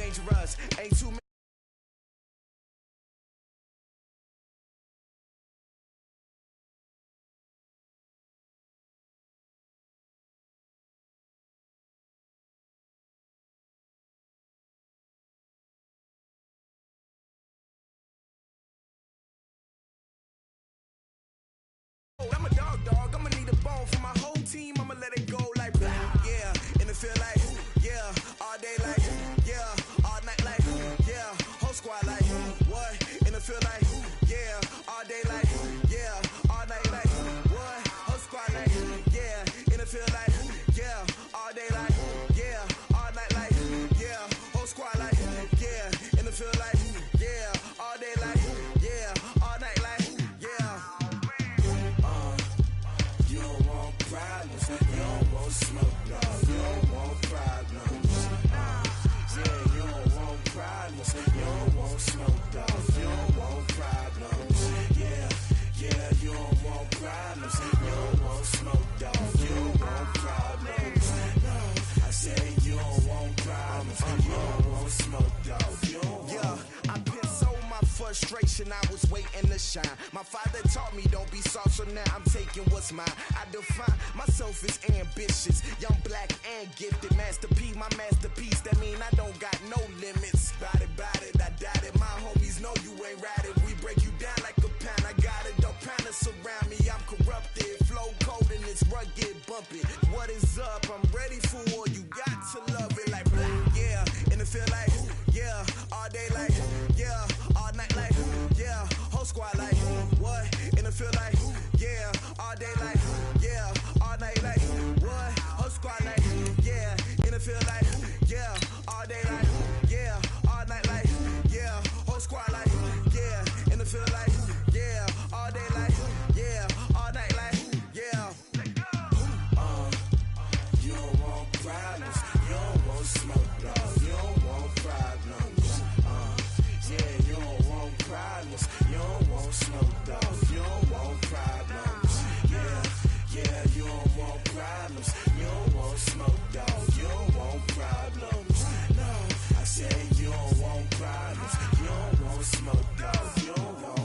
dangerous. Ain't too many. I'm a dog, I'ma need a bone for my whole team, I'ma let it go like, yeah, and it feel like, yeah, all day like, yeah, all night like, yeah, whole squad like, what, and it feel like, yeah, all day like, yeah, all night like, what, whole squad like, yeah, and it feel like, yeah, all day like, yeah, all night like, yeah, whole squad like, yeah, and it feel like, yeah, all day like, yeah, all night like, yeah. You don't want problems, you don't want smoke, dog. You don't want problems. Yeah, you don't want problems, you don't want smoke, dog. You don't want problems. Yeah, you don't want problems, you don't want smoke, dog. You don't want problems. No, I said you don't want problems, you don't want smoke, dog. You don't want. Yeah, I've been so my frustration, I was waiting to shine. My father taught me don't be soft, so now I'm taking what's mine. I define myself as ambitious, young, black, and gifted. Master P, my masterpiece. That mean I don't got no limits. Bout it, I doubt it. My homies know you ain't ratted. We break you down like a pound. I got it, don't pound to surround me. I'm corrupted, flow cold and it's rugged, bumpy. What is up? I'm ready for war. You got to love it like blah, yeah, and it feel like, yeah, all day like, yeah, all night like, yeah, whole squad like, what, and it feel like, yeah, all day like, yeah, all night like, what, whole squad like, yeah, and it feel like, yeah, all day like, yeah, all night like, yeah, whole squad like, yeah, and it feel like, yeah, all day like, yeah, all night like, yeah. You don't want problems, you don't want smoke, dog. You don't want problems. Yeah, you don't want problems, you don't want smoke, dog. You don't want problems. Yeah, you don't want problems, you don't want smoke, dog. You don't want problems. No, I said you don't want problems, you don't want smoke, dog. You don't want.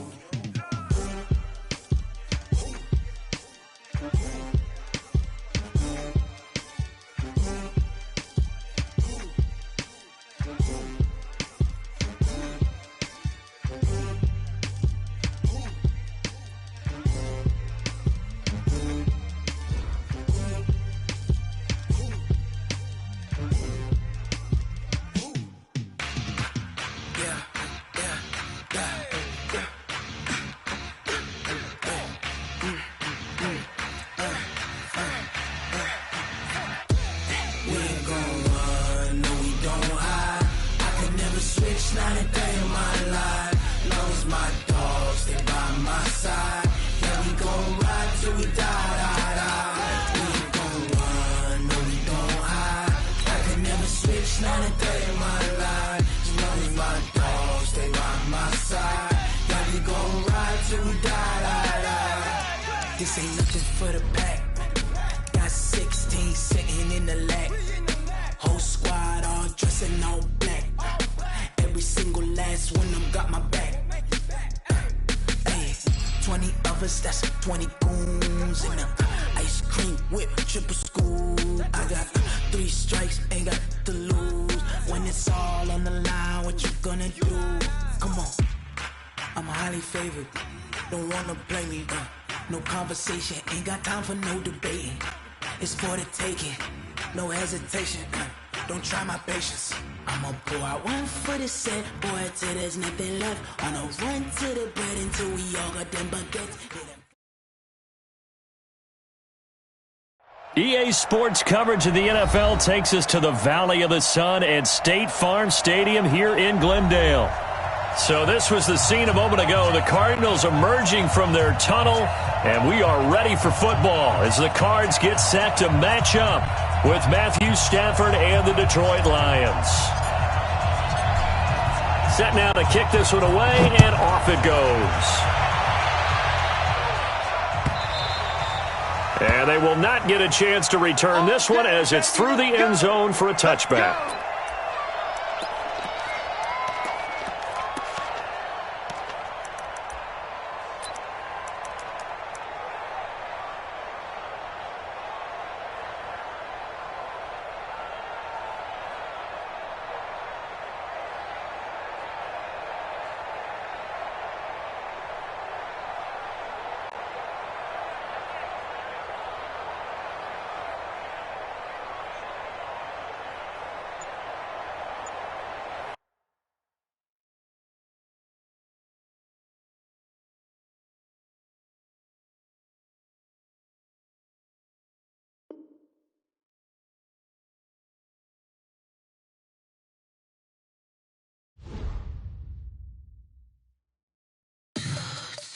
This ain't nothing for the pack. Got 16 sitting in the lag. Whole squad all dressing all black. Every single last one of them got my back. Hey, 20 of us, that's 20 goons in the ice cream whip, triple school. I got 3 strikes, ain't got to lose. When it's all on the line, what you gonna do? Come on, I'm highly favored. Don't wanna blame me, no conversation, ain't got time for no debating. It's for the taking, no hesitation. Don't try my patience. I'ma pour out one for the set, boy, till there's nothing left. On a run to the bread until we all got them baguettes. EA Sports coverage of the NFL takes us to the Valley of the Sun at State Farm Stadium here in Glendale. So this was the scene a moment ago. The Cardinals emerging from their tunnel, and we are ready for football as the Cards get set to match up with Matthew Stafford and the Detroit Lions. Set now to kick this one away, and off it goes. And they will not get a chance to return this one as it's through the end zone for a touchback.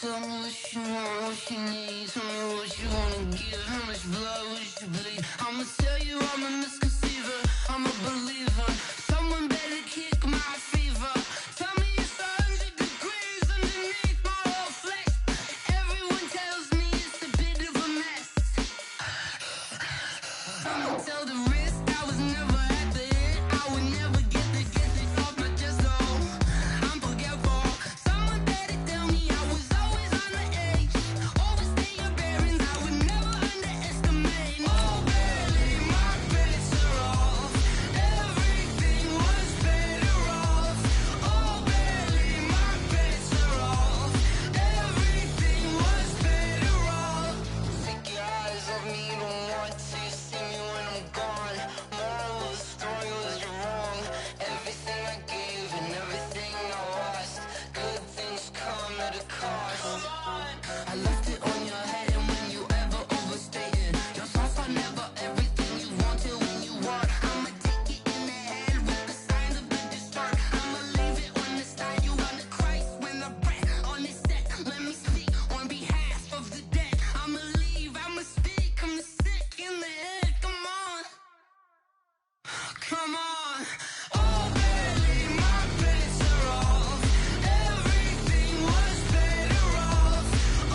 Tell me what you want, what you need. Tell me what you wanna give. How much blood would you bleed? I'ma tell you I'm a misconceiver. I'm a believer. Someone better kick my fever. Tell me it's 100 degrees underneath my whole flesh. Everyone tells me it's a bit of a mess. I'ma tell the risk I was never at the hit. I would never get this off my chest though. I'm forgetful. Someone better tell me I was always on the edge. Always stay your bearings. I would never underestimate. Oh, barely my bets are off. Everything was better off. Oh, barely my bets are off. Everything was better off. Take your eyes off me, don't want to see me when I'm gone. Moral of the story was you're wrong. Everything I gave and everything I lost. Good things come at a cost. I left it on your head, and when you ever overstay it, your thoughts are never everything you wanted when you want. I'ma take it in the head with the signs of the distort. I'ma leave it on the side. You on the Christ when the breath on this set. Let me speak on behalf of the dead. I'ma leave, I'ma speak. I'm sick in the head. Come on, come on. Oh, barely my bets are off. Everything was better off.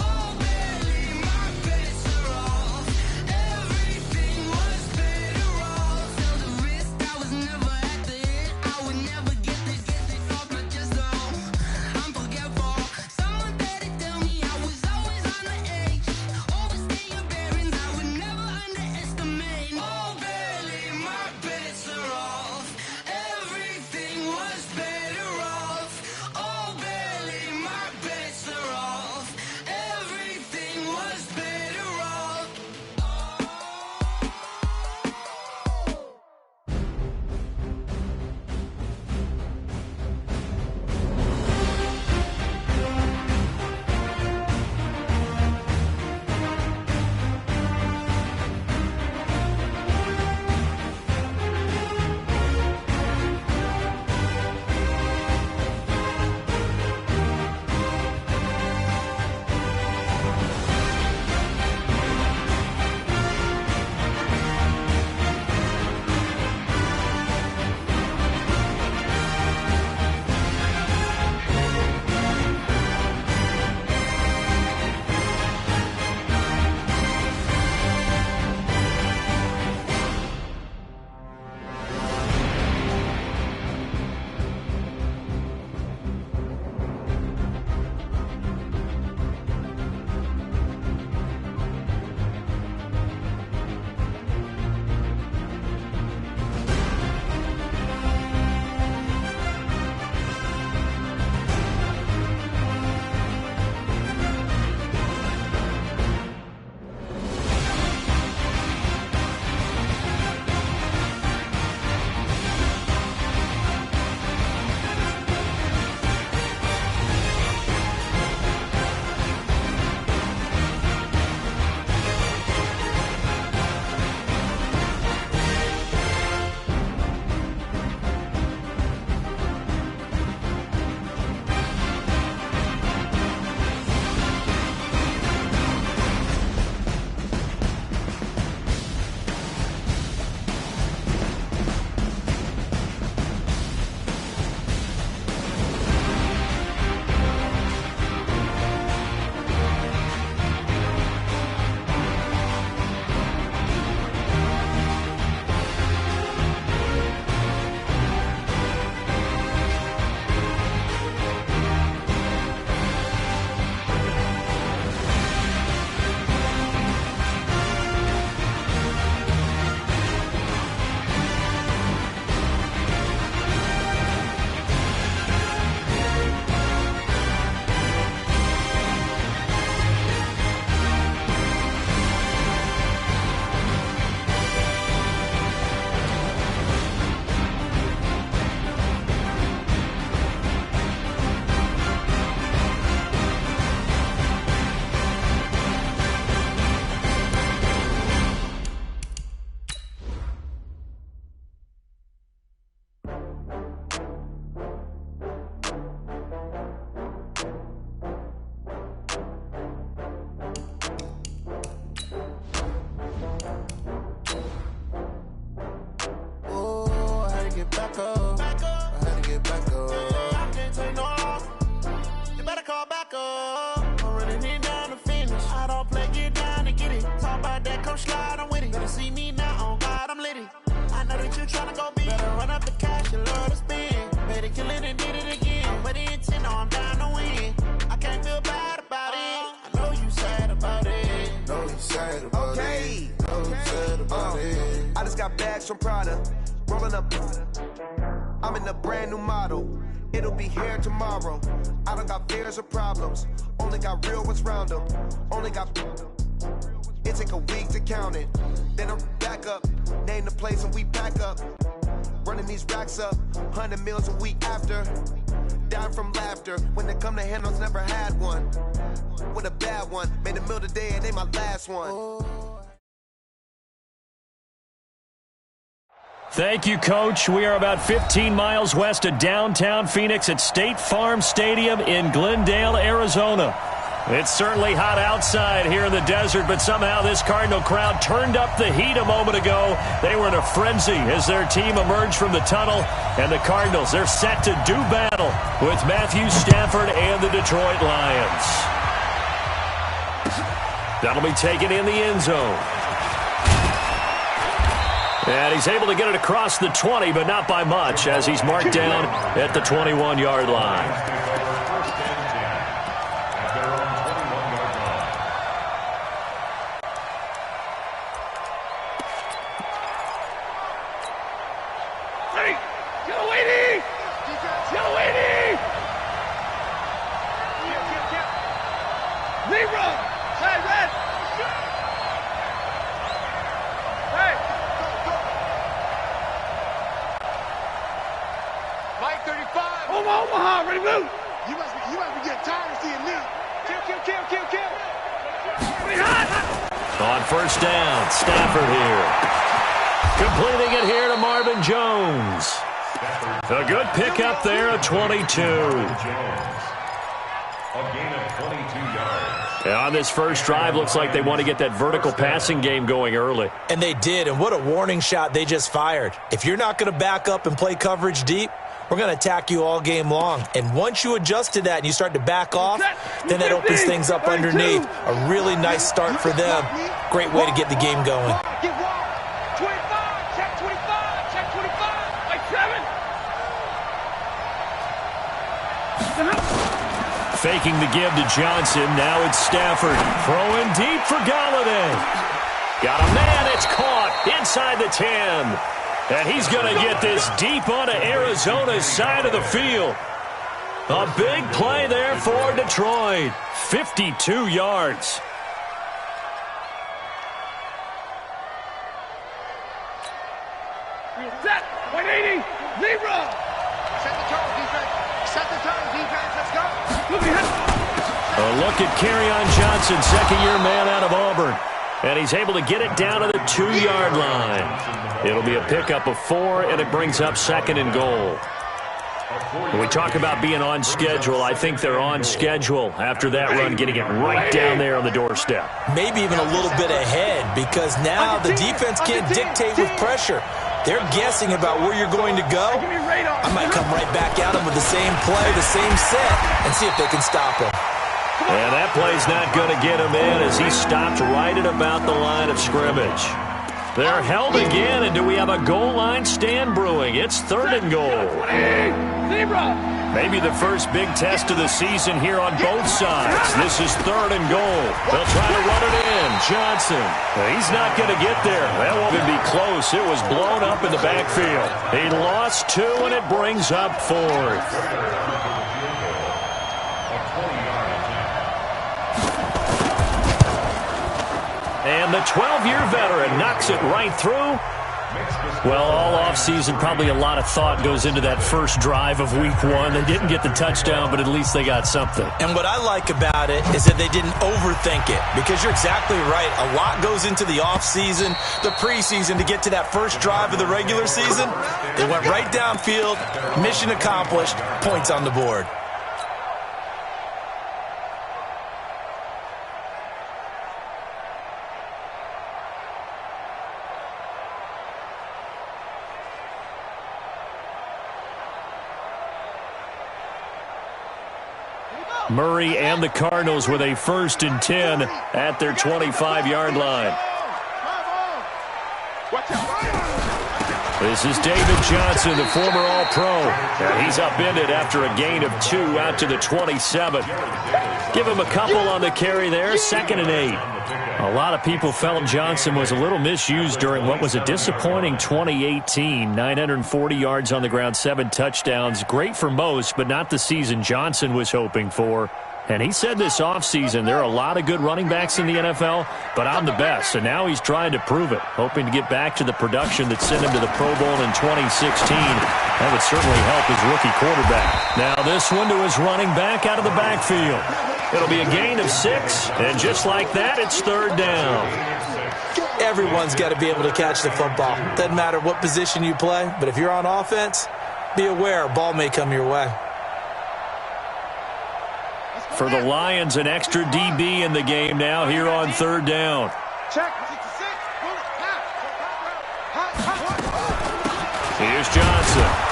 Oh, barely my bets are off. Everything was better off. Tell the risk I was never at the hit. I would never get this off my chest though. I'm forgetful. Someone better tell me I was always on the edge. Always stay your bearings. I would never underestimate. Oh, barely my bets are off. back up. I can't take no loss. You better call back up. I'm running it down to finish. I don't play, get down to get it. Talk about that, come slide, I'm with it. Better see me now, on God, I'm litty. I know that you tryna go big. Better run up the cash, you love to spend. Better kill it and did it again. But the intent, no, I'm down to win. I can't feel bad about it. I know you sad about it. Know you sad about it. Know you sad about it. I just got bags from Prada, rolling up. I'm in a brand new model. It'll be here tomorrow. I don't got fears or problems. Only got real ones round them. Only got. It take a week to count it. Then I'm back up. Name the place and we pack up. Running these racks up. 100 meals a week after. Down from laughter. When they come to handles, never had one. With a bad one. Made a meal today and ain't my last one. Thank you, Coach. We are about 15 miles west of downtown Phoenix at State Farm Stadium in Glendale, Arizona. It's certainly hot outside here in the desert, but somehow this Cardinal crowd turned up the heat a moment ago. They were in a frenzy as their team emerged from the tunnel, and the Cardinals, they're set to do battle with Matthew Stafford and the Detroit Lions. That'll be taken in the end zone. And he's able to get it across the 20, but not by much, as he's marked down at the 21-yard line. On first down, Stafford here. Completing it here to Marvin Jones. A good pickup there at 22. And on this first drive, looks like they want to get that vertical passing game going early. And they did, and what a warning shot they just fired. If you're not going to back up and play coverage deep, we're going to attack you all game long. And once you adjust to that and you start to back off, then that opens things up underneath. A really nice start for them. Great way to get the game going. Faking the give to Johnson. Now it's Stafford. Throwing deep for Galladay. Got a man. It's caught inside the 10. And he's going to get this deep onto Arizona's side of the field. A big play there for Detroit. 52 yards. Set. 180. Zebra. Set the tone, defense. Set the tone, defense. Let's go. A look at Kerryon Johnson, second-year man out of Auburn. And he's able to get it down to the 2-yard line. It'll be a pickup of 4, and it brings up second and goal. When we talk about being on schedule, I think they're on schedule after that run, getting it right down there on the doorstep. Maybe even a little bit ahead, because now the defense can't dictate with pressure. They're guessing about where you're going to go. I might come right back at them with the same play, the same set, and see if they can stop him. And that play's not going to get him in as he stopped right at about the line of scrimmage. They're held again, and do we have a goal line stand brewing? It's third and goal. Maybe the first big test of the season here on both sides. This is third and goal. They'll try to run it in. Johnson. He's not going to get there. That won't even be close. It was blown up in the backfield. He lost 2, and it brings up 4th. And the 12-year veteran knocks it right through. Well, all offseason, probably a lot of thought goes into that first drive of week 1. They didn't get the touchdown, but at least they got something. And what I like about it is that they didn't overthink it, because you're exactly right. A lot goes into the offseason, the preseason, to get to that first drive of the regular season. They went right downfield, mission accomplished, points on the board. Murray and the Cardinals with a 1st and 10 at their 25-yard line. This is David Johnson, the former All-Pro. He's upended after a gain of 2 out to the 27. Give him a couple on the carry there, 2nd and 8. A lot of people felt Johnson was a little misused during what was a disappointing 2018. 940 yards on the ground, 7 touchdowns. Great for most, but not the season Johnson was hoping for. And he said this offseason, there are a lot of good running backs in the NFL, but I'm the best. And now he's trying to prove it, hoping to get back to the production that sent him to the Pro Bowl in 2016. That would certainly help his rookie quarterback. Now this one to his running back out of the backfield. It'll be a gain of 6, and just like that, it's 3rd down. Everyone's got to be able to catch the football. Doesn't matter what position you play, but if you're on offense, be aware a ball may come your way. For the Lions, an extra DB in the game now here on 3rd down. Here's Johnson.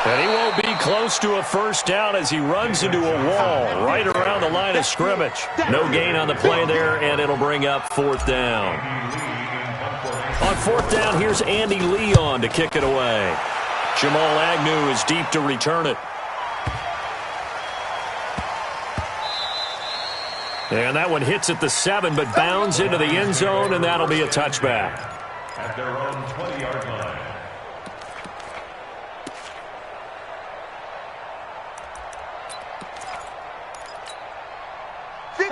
And he won't be close to a 1st down as he runs into a wall right around the line of scrimmage. No gain on the play there, and it'll bring up 4th down. On 4th down, here's Andy Leon to kick it away. Jamal Agnew is deep to return it. And that one hits at the 7, but bounds into the end zone, and that'll be a touchback. At their own 20-yard line.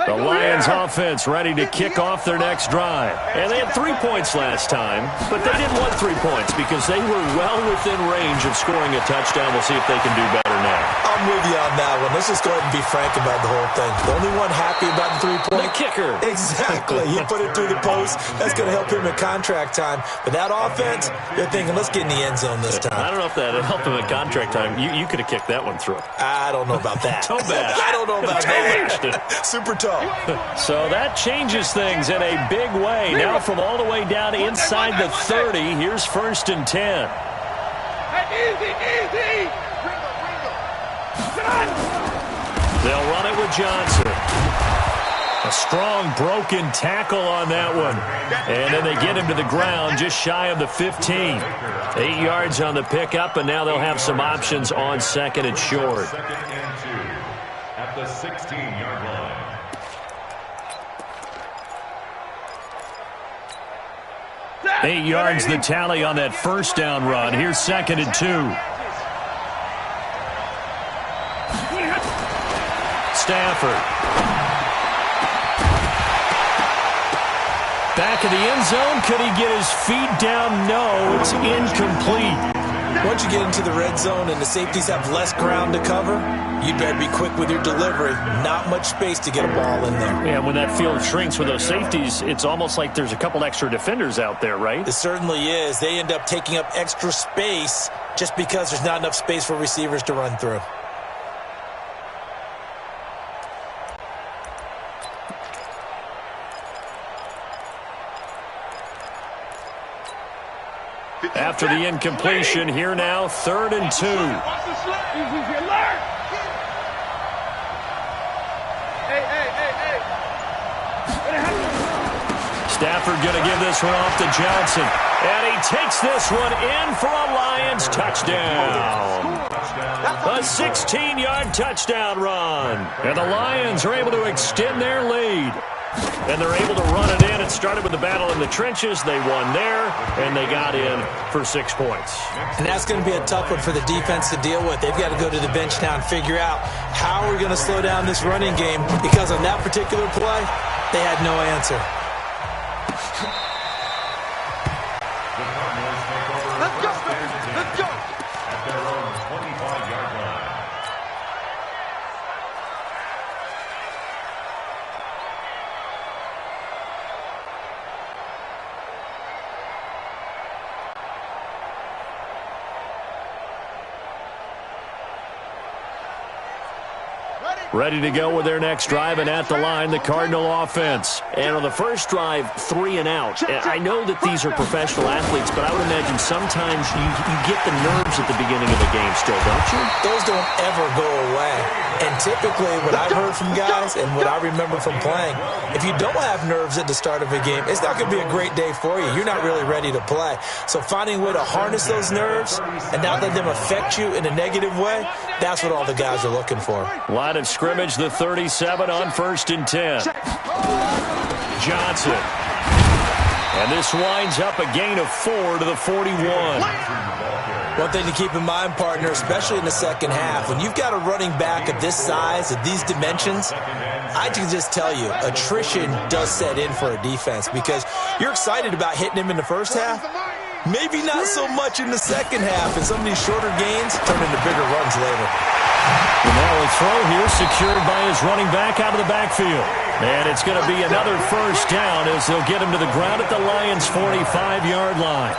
The Lions offense ready to kick off their next drive. And they had 3 points last time, but they didn't want 3 points because they were well within range of scoring a touchdown. We'll see if they can do better now. I'm with you on that one. Let's just go ahead and be frank about the whole thing. The only one happy about the 3-point. The kicker. Exactly. He put it through the post. That's going to help him in contract time. But that offense, they're thinking, let's get in the end zone this time. I don't know if that helped him in contract time. You could have kicked that one through. I don't know about that. Toe bash. I don't know about that. Super toe. So that changes things in a big way. Now from all the way down inside the 30, here's 1st and 10. Easy. They'll run it with Johnson. A strong broken tackle on that one. And then they get him to the ground just shy of the 15. 8 yards on the pickup, and now they'll have some options on 2nd and short. 2nd and 2 at the 16-yard line. Eight yards the tally on that 1st down run. Here's 2nd and 2. Stafford. Back of the end zone. Could he get his feet down? No, it's incomplete. Once you get into the red zone and the safeties have less ground to cover, you better be quick with your delivery. Not much space to get a ball in there. Yeah, when that field shrinks with those safeties, it's almost like there's a couple extra defenders out there, right? It certainly is. They end up taking up extra space just because there's not enough space for receivers to run through. After the incompletion, here now, 3rd and 2. Stafford going to give this one off to Johnson. And he takes this one in for a Lions touchdown. A 16-yard touchdown run. And the Lions are able to extend their lead. And they're able to run it in. It started with the battle in the trenches. They won there, and they got in for 6 points. And that's going to be a tough one for the defense to deal with. They've got to go to the bench now and figure out how we're going to slow down this running game, because on that particular play, they had no answer. Let's go. At their own 25-yard line. Ready to go with their next drive, and at the line, the Cardinal offense. And on the first drive, 3 and out. And I know that these are professional athletes, but I would imagine sometimes you get the nerves at the beginning of a game still, don't you? Those don't ever go away. And typically, what I've heard from guys and what I remember from playing, if you don't have nerves at the start of a game, it's not going to be a great day for you. You're not really ready to play. So finding a way to harness those nerves and not let them affect you in a negative way, that's what all the guys are looking for. Line of scrimmage, the 37 on 1st and 10. Johnson. And this winds up a gain of 4 to the 41. One thing to keep in mind, partner, especially in the second half, when you've got a running back of this size, of these dimensions, I can just tell you, attrition does set in for a defense because you're excited about hitting him in the first half. Maybe not so much in the second half, and some of these shorter gains turn into bigger runs later. And now a throw here secured by his running back out of the backfield. And it's going to be another first down as they'll get him to the ground at the Lions' 45-yard line.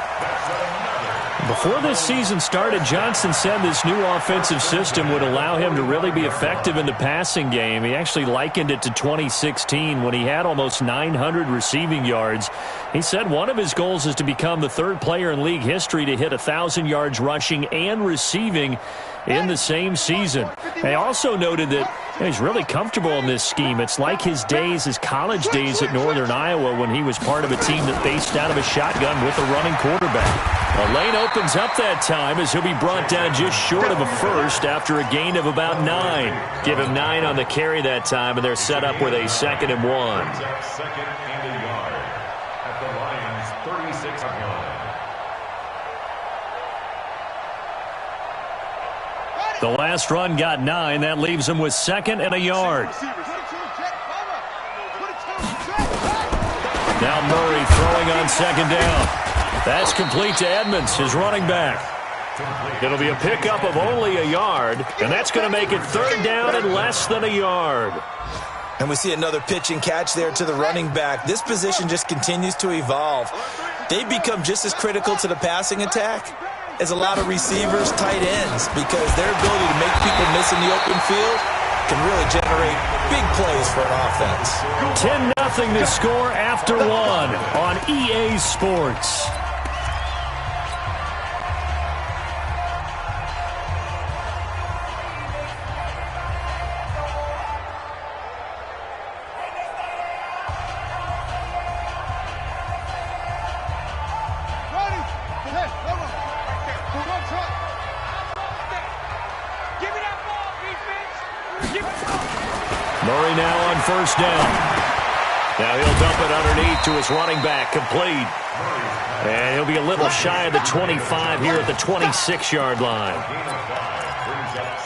Before this season started, Johnson said this new offensive system would allow him to really be effective in the passing game. He actually likened it to 2016 when he had almost 900 receiving yards. He said one of his goals is to become the 3rd player in league history to hit 1,000 yards rushing and receiving in the same season. They also noted that he's really comfortable in this scheme. It's like his college days at Northern Iowa when he was part of a team that faced out of a shotgun with a running quarterback. A lane opens up that time as he'll be brought down just short of a first after a gain of about 9. Give him 9 on the carry that time, and they're set up with a 2nd and 1. 2nd and a yard at the Lions' 36-yard line. The last run got 9. That leaves him with 2nd and a yard. Now Murray throwing on 2nd down. That's complete to Edmonds, his running back. It'll be a pickup of only a yard, and that's going to make it 3rd down and less than a yard. And we see another pitch and catch there to the running back. This position just continues to evolve. They've become just as critical to the passing attack as a lot of receivers, tight ends, because their ability to make people miss in the open field can really generate big plays for an offense. 10-0 to score after 1 on EA Sports. Murray now on 1st down. Now he'll dump it underneath to his running back, complete. And he'll be a little shy of the 25 here at the 26-yard line.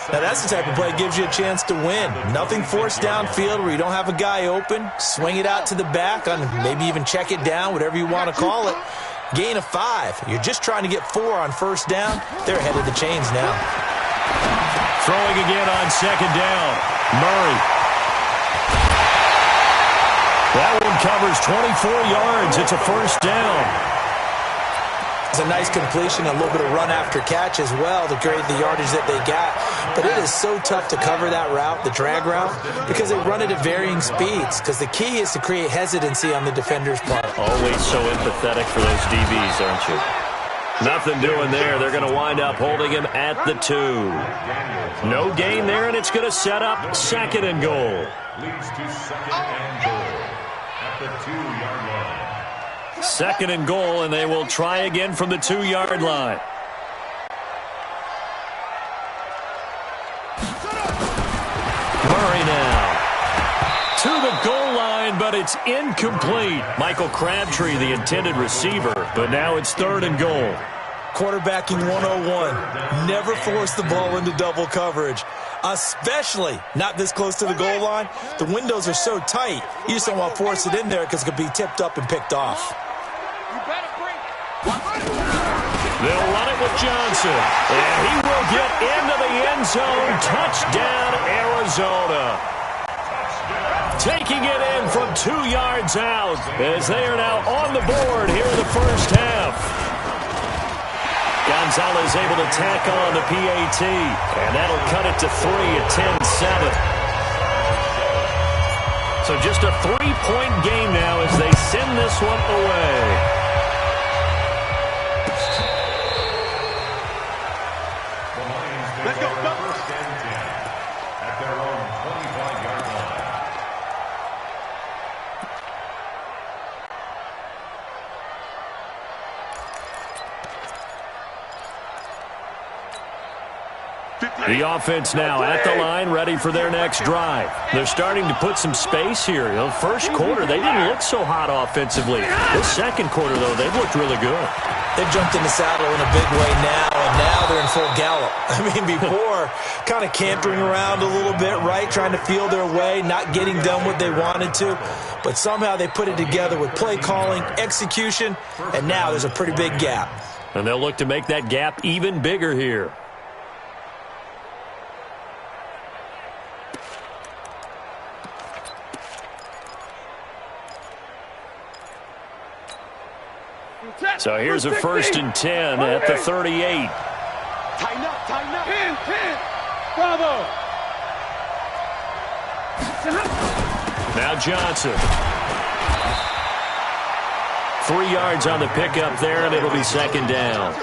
Now that's the type of play that gives you a chance to win. Nothing forced downfield where you don't have a guy open. Swing it out to the back, on maybe even check it down, whatever you want to call it. Gain of 5. You're just trying to get 4 on 1st down. They're ahead of the chains now. Throwing again on 2nd down. Murray. That one covers 24 yards. It's a 1st down. It's a nice completion, a little bit of run after catch as well to create the yardage that they got. But it is so tough to cover that route, the drag route, because they run it at varying speeds. Because the key is to create hesitancy on the defender's part. Always so empathetic for those DBs, aren't you? Nothing doing there. They're going to wind up holding him at the 2. No gain there, and it's going to set up 2nd and goal. Leads to 2nd and goal at the 2-yard line. 2nd and goal, and they will try again from the 2-yard line. Murray now to the goal line, but it's incomplete. Michael Crabtree, the intended receiver, but now it's 3rd and goal. Quarterbacking 101. Never force the ball into double coverage, especially not this close to the goal line. The windows are so tight, you just don't want to force it in there because it could be tipped up and picked off. They'll run it with Johnson, and he will get into the end zone. Touchdown, Arizona. Taking it in from 2 yards out as they are now on the board here in the first half. Gonzalez able to tack on the PAT, and that'll cut it to 3 at 10-7. So just a 3-point game now as they send this one away. Let's go. First and 10 at their own 25-yard line. The offense now at the line, ready for their next drive. They're starting to put some space here. You know, first quarter, they didn't look so hot offensively. This second quarter, though, they've looked really good. They've jumped in the saddle in a big way now, and now they're in full gallop. I mean, before, kind of cantering around a little bit, right, trying to feel their way, not getting done what they wanted to. But somehow they put it together with play calling, execution, and now there's a pretty big gap. And they'll look to make that gap even bigger here. So here's a 1st and 10 at the 38. Tighten up, tighten up. 10, Bravo. Now Johnson. 3 yards on the pickup there, and it'll be 2nd down.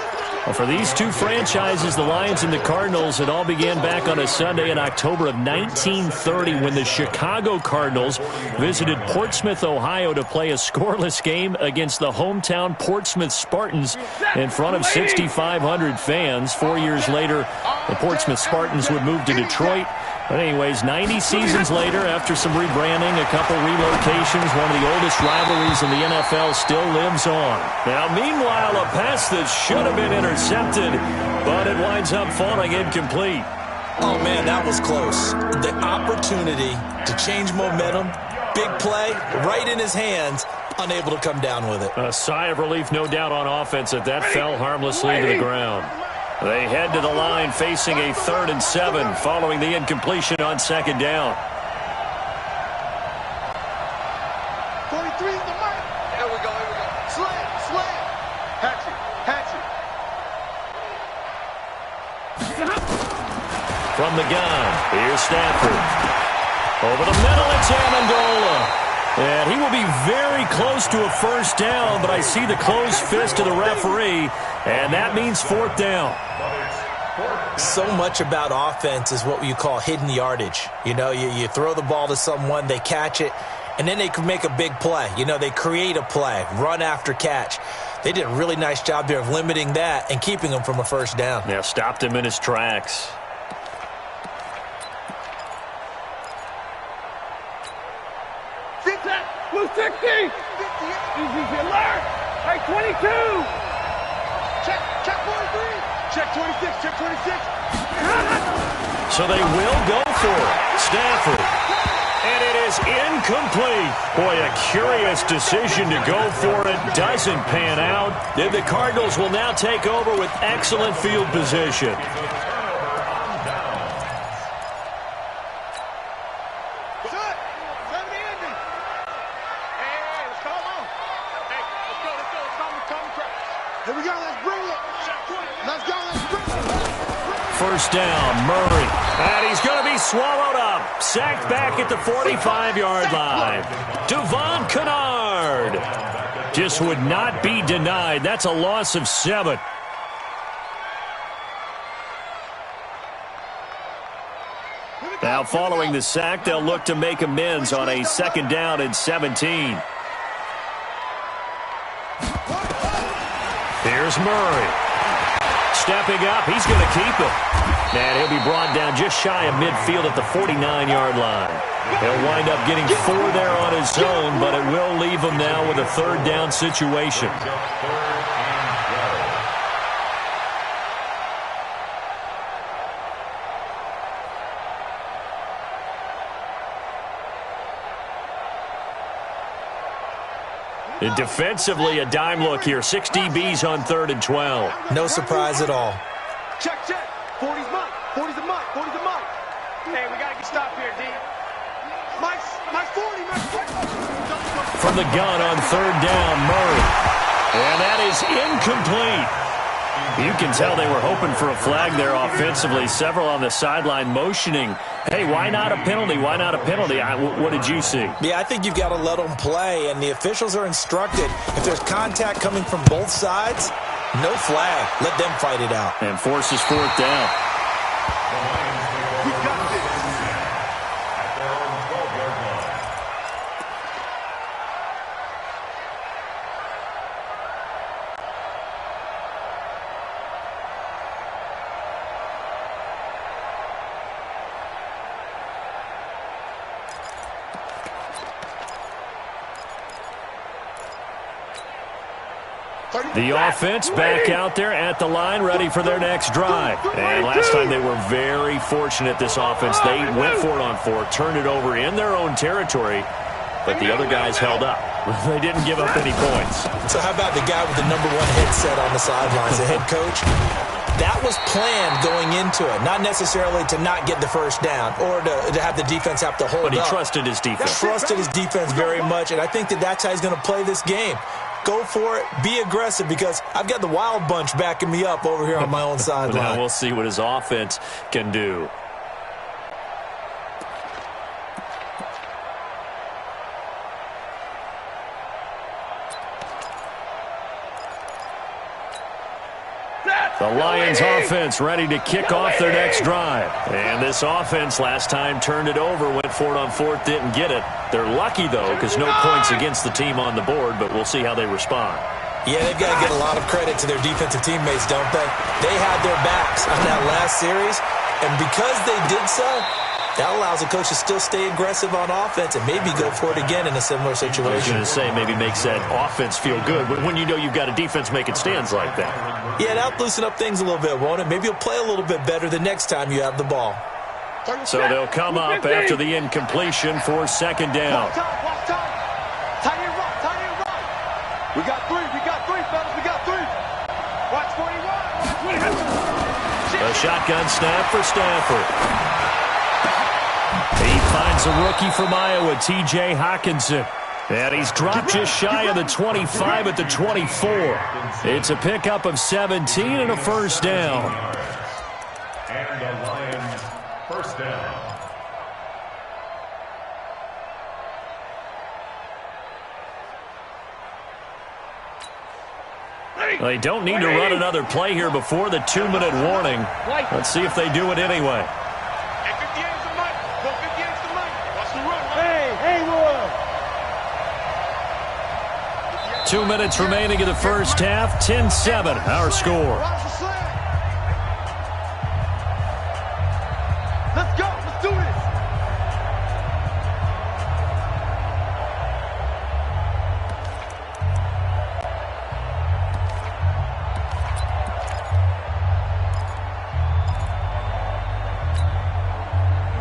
Well, for these two franchises, the Lions and the Cardinals, it all began back on a Sunday in October of 1930 when the Chicago Cardinals visited Portsmouth, Ohio to play a scoreless game against the hometown Portsmouth Spartans in front of 6,500 fans. 4 years later, the Portsmouth Spartans would move to Detroit. But anyways, 90 seasons later, after some rebranding, a couple relocations, one of the oldest rivalries in the NFL still lives on. Now, meanwhile, a pass that should have been intercepted, but it winds up falling incomplete. Oh, man, that was close. The opportunity to change momentum, big play, right in his hands, unable to come down with it. A sigh of relief, no doubt, on offense that fell harmlessly to the ground. They head to the line facing a 3rd and 7 following the incompletion on 2nd down. 43 is the mark. Here we go. Slam. Hatchet. From the gun, here's Stafford. Over the middle, it's Amendola. And he will be very close to a 1st down, but I see the closed fist of the referee, and that means 4th down. So much about offense is what you call hidden yardage. You know, you throw the ball to someone, they catch it, and then they can make a big play. You know, they create a play, run after catch. They did a really nice job there of limiting that and keeping him from a 1st down. Yeah, stopped him in his tracks. Blue 60. Easy alert. Hey, 22. Check 43. Check 26. Check 26. So they will go for it. Stafford. And it is incomplete. Boy, a curious decision to go for it. Doesn't pan out. Then the Cardinals will now take over with excellent field position. First down, Murray. And he's going to be swallowed up. Sacked back at the 45-yard line. Devon Kennard just would not be denied. That's a loss of 7. Now, following the sack, they'll look to make amends on a 2nd down and 17. Here's Murray. Stepping up, he's going to keep it. And he'll be brought down just shy of midfield at the 49-yard line. He'll wind up getting 4 there on his own, but it will leave him now with a 3rd down situation. And defensively, a dime look here. 6 DBs on 3rd and 12. No surprise at all. Check. 40's Mike. 40's a Mike. 40's a Mike. Hey, we got to get stopped here, D. Mike 40. From the gun on 3rd down, Murray. And that is incomplete. You can tell they were hoping for a flag there offensively. Several on the sideline motioning, hey, why not a penalty? Why not a penalty? What did you see? Yeah, I think you've got to let them play, and the officials are instructed. If there's contact coming from both sides, no flag. Let them fight it out. And forces fourth down. We got this. At their own 12-yard line. The offense back out there at the line, ready for their next drive. And last time they were very fortunate, this offense. They went for it on fourth, turned it over in their own territory, but the other guys held up. They didn't give up any points. So how about the guy with the number one headset on the sidelines, the head coach? That was planned going into it, not necessarily to not get the first down or to have the defense have to hold up. But he trusted his defense. Trusted his defense very much, and I think that's how he's going to play this game. Go for it. Be aggressive, because I've got the wild bunch backing me up over here on my own sideline. Now we'll see what his offense can do. The Lions offense ready to kick off their next drive. And this offense last time turned it over, went for it on fourth, didn't get it. They're lucky, though, because no points against the team on the board, but we'll see how they respond. Yeah, they've got to get a lot of credit to their defensive teammates, don't they? They had their backs on that last series, and because they did so, that allows the coach to still stay aggressive on offense and maybe go for it again in a similar situation. I was going to say, maybe makes that offense feel good when you know you've got a defense making stands like that. Yeah, that'll loosen up things a little bit, won't it? Maybe you'll play a little bit better the next time you have the ball. So they'll come up after the incompletion for second down. Watch time. Tight end right. We got three, fellas. We got three. Watch 41. A shotgun snap for Stafford. He finds a rookie from Iowa, T.J. Hawkinson. And he's dropped just shy of the 25 at the 24. It's a pickup of 17 and a first down. And the Lions first down. They don't need to run another play here before the 2-minute warning. Let's see if they do it anyway. 2 minutes remaining in the first half. 10-7, our score. Let's go. Let's do this.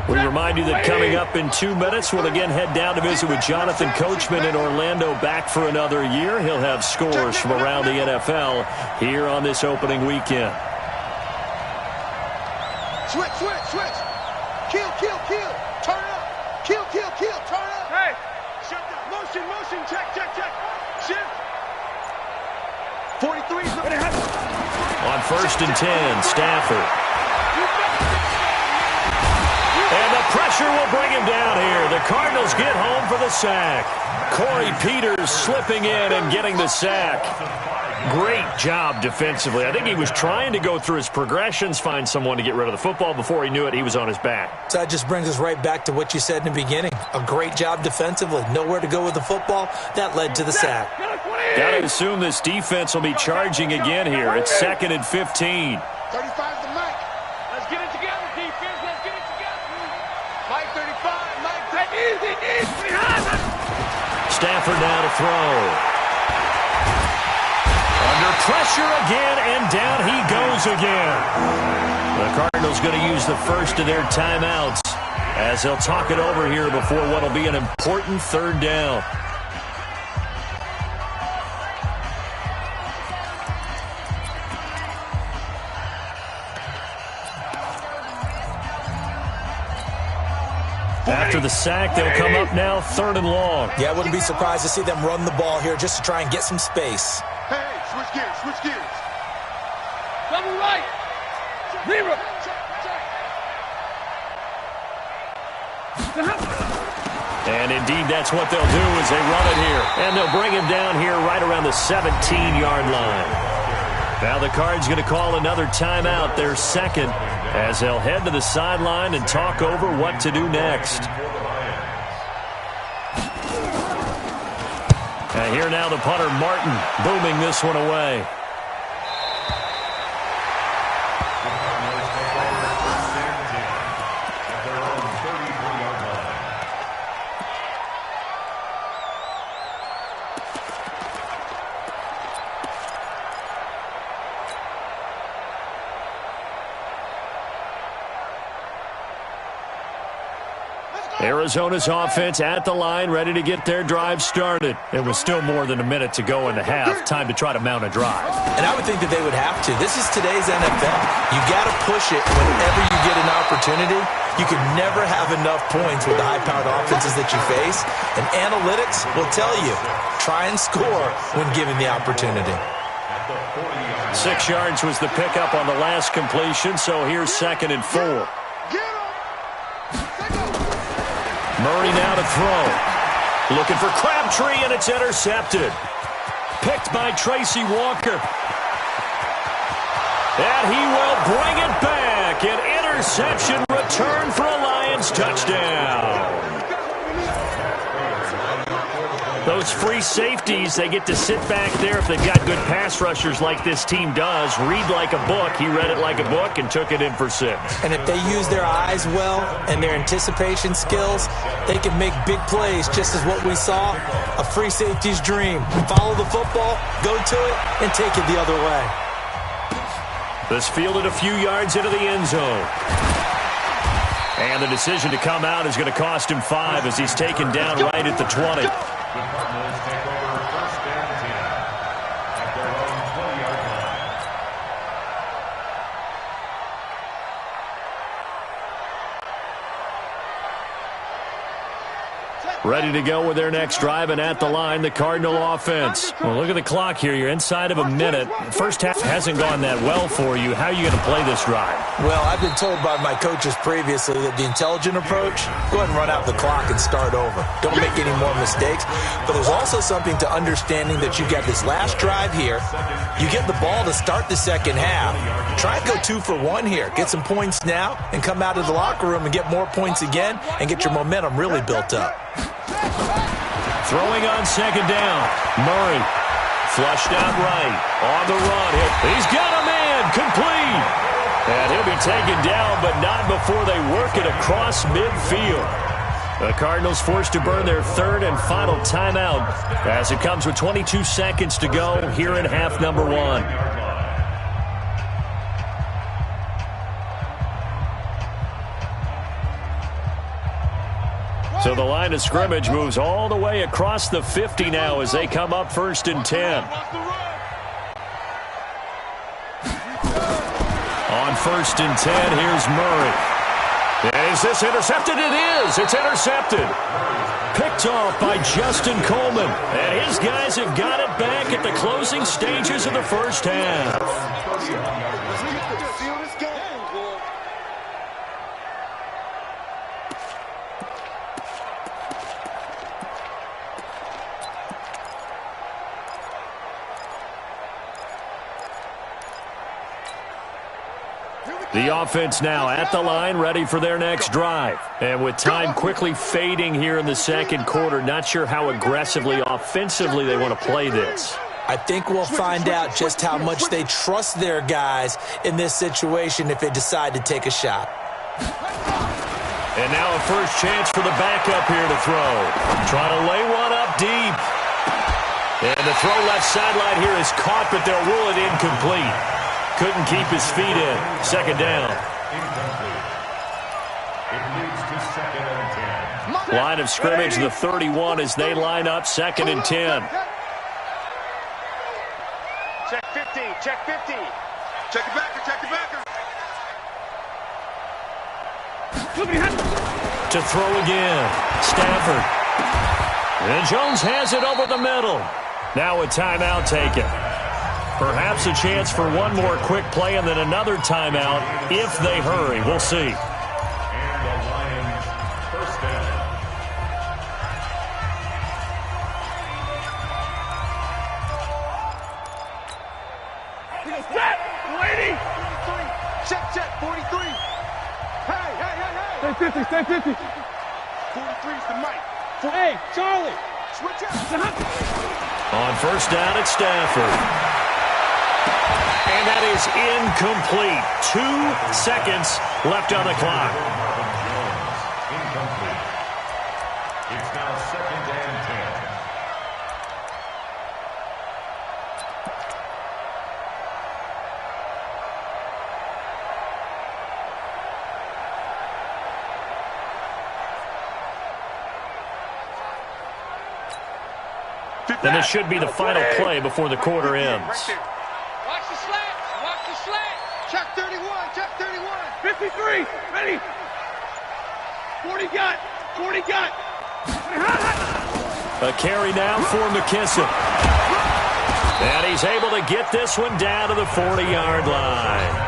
We remind you that coming up in 2 minutes, we'll again head down to visit with Jonathan Coachman in Orlando, back for another year. He'll have scores from around the NFL here on this opening weekend. Switch. Kill. Turn up. Kill. Turn up. Hey. Shut down. Motion. Check. Shift. 43. On first and 10, Stafford. And the pressure will bring him down here. The Cardinals get home for the sack. Corey Peters slipping in and getting the sack. Great job defensively. I think he was trying to go through his progressions, find someone to get rid of the football. Before he knew it, he was on his back. So that just brings us right back to what you said in the beginning. A great job defensively. Nowhere to go with the football. That led to the sack. Got to assume this defense will be charging again here. It's 2nd and 15. 35's the Mike. Let's get it together, defense. Let's get it together. Mike 35. Mike. Easy. Stafford now to throw. Under pressure again, and down he goes again. The Cardinals going to use the first of their timeouts as they'll talk it over here before what will be an important third down. After the sack, they'll come up now 3rd and long. Yeah, I wouldn't be surprised to see them run the ball here just to try and get some space. Hey, switch gears. Double right. Zero. And indeed, that's what they'll do as they run it here. And they'll bring him down here right around the 17-yard line. Now the Cards going to call another timeout, their second, as they'll head to the sideline and talk over what to do next. And here now the punter, Martin, booming this one away. Arizona's offense at the line, ready to get their drive started. It was still more than a minute to go in the half. Time to try to mount a drive. And I would think that they would have to. This is today's NFL. You got to push it whenever you get an opportunity. You can never have enough points with the high-powered offenses that you face. And analytics will tell you, try and score when given the opportunity. 6 yards was the pickup on the last completion, so here's 2nd and 4. Murray now to throw. Looking for Crabtree, and it's intercepted. Picked by Tracy Walker. And he will bring it back. An interception return for a Lions touchdown. Those free safeties, they get to sit back there if they've got good pass rushers like this team does. Read like a book. He read it like a book and took it in for 6. And if they use their eyes well and their anticipation skills, they can make big plays, just as what we saw, a free safety's dream. Follow the football, go to it, and take it the other way. This fielded a few yards into the end zone. And the decision to come out is going to cost him 5 as he's taken down right at the 20. The Cardinals take over 1st and 10 at their own 20-yard line. Ready to go with their next drive, and at the line, the Cardinal offense. Well, look at the clock here. You're inside of a minute. First half hasn't gone that well for you. How are you going to play this drive? Well, I've been told by my coaches previously that the intelligent approach, go ahead and run out the clock and start over. Don't make any more mistakes. But there's also something to understanding that you got this last drive here. You get the ball to start the second half. Try and go 2 for 1 here. Get some points now and come out of the locker room and get more points again and get your momentum really built up. Throwing on 2nd down. Murray flushed out right. On the run. He's got a man. Complete. And he'll be taken down, but not before they work it across midfield. The Cardinals forced to burn their 3rd and final timeout as it comes with 22 seconds to go here in half number 1. So the line of scrimmage moves all the way across the 50 now as they come up 1st and 10. On 1st and 10, here's Murray. Is this intercepted? It is. It's intercepted. Picked off by Justin Coleman. And his guys have got it back at the closing stages of the first half. The offense now at the line, ready for their next drive. And with time quickly fading here in the second quarter, not sure how aggressively, offensively they want to play this. I think we'll find out just how much they trust their guys in this situation if they decide to take a shot. And now a first chance for the backup here to throw. Trying to lay one up deep. And the throw left sideline here is caught, but they'll rule it incomplete. Couldn't keep his feet in. 2nd down. Incomplete. It leads to 2nd and 10. Line of scrimmage, the 31 as they line up 2nd and 10. Check 50. Check 50. Check the backer. Check the backer. To throw again. Stafford. And Jones has it over the middle. Now a timeout taken. Perhaps a chance for one more quick play and then another timeout if they hurry. We'll see. And the Lions first down. Check, 43. Hey. Stay 50. 43's the mic. Hey, Charlie. Switch out. On first down, it's Stafford. And that is incomplete. 2 seconds left on the clock. Incomplete. It's now 2nd and 10. And this should be the final play before the quarter ends. Watch the slant. Check 31. 53. Ready. 40 got. A carry now for McKissick. And he's able to get this one down to the 40-yard line.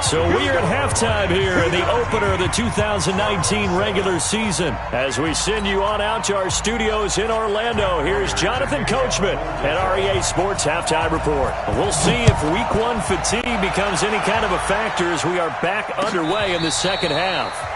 So we are at halftime here in the opener of the 2019 regular season. As we send you on out to our studios in Orlando, here's Jonathan Coachman at REA Sports Halftime Report. We'll see if Week 1 fatigue becomes any kind of a factor as we are back underway in the second half.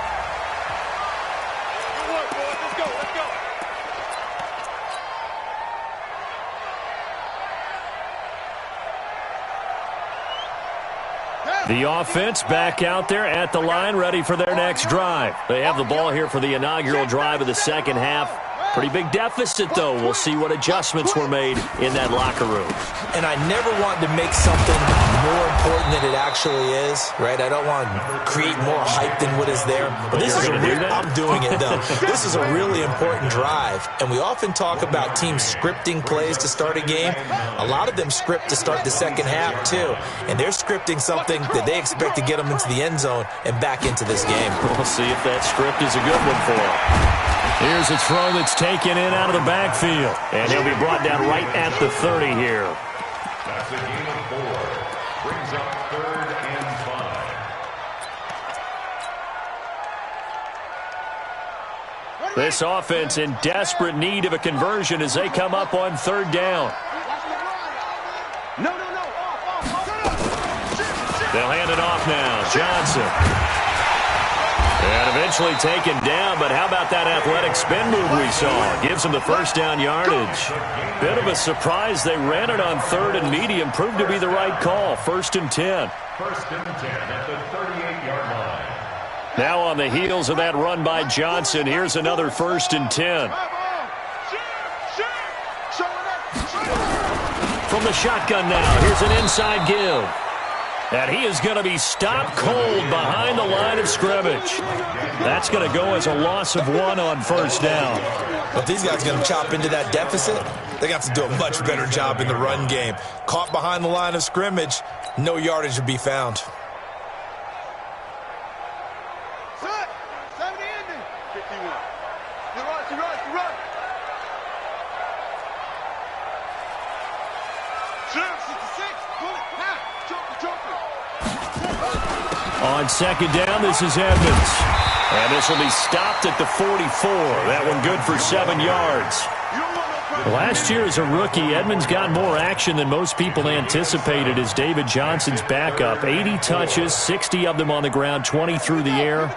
The offense back out there at the line, ready for their next drive. They have the ball here for the inaugural drive of the second half. Pretty big deficit, though. We'll see what adjustments were made in that locker room. And I never want to make something more important than it actually is, right? I don't want to create more hype than what is there. But this is I'm doing it, though. This is a really important drive. And we often talk about teams scripting plays to start a game. A lot of them script to start the second half, too. And they're scripting something that they expect to get them into the end zone and back into this game. We'll see if that script is a good one for them. Here's a throw that's taken in out of the backfield. And he'll be brought down right at the 30 here. That's a gain of 4. Brings up 3rd and 5. This offense in desperate need of a conversion as they come up on 3rd down. No. They'll hand it off now. Johnson. And eventually taken down, but how about that athletic spin move we saw? Gives them the first down yardage. Bit of a surprise. They ran it on 3rd and medium. Proved to be the right call. 1st and 10. 1st and 10 at the 38-yard line. Now on the heels of that run by Johnson, here's another 1st and 10. From the shotgun now, here's an inside give. And he is going to be stopped cold behind the line of scrimmage. That's going to go as a loss of 1 on 1st down. But these guys are going to chop into that deficit. They got to do a much better job in the run game. Caught behind the line of scrimmage, no yardage to be found. 70 ending. 51. He runs. 66. Pull it. On 2nd down, this is Edmonds. And this will be stopped at the 44. That one good for 7 yards. Last year as a rookie, Edmonds got more action than most people anticipated as David Johnson's backup. 80 touches, 60 of them on the ground, 20 through the air.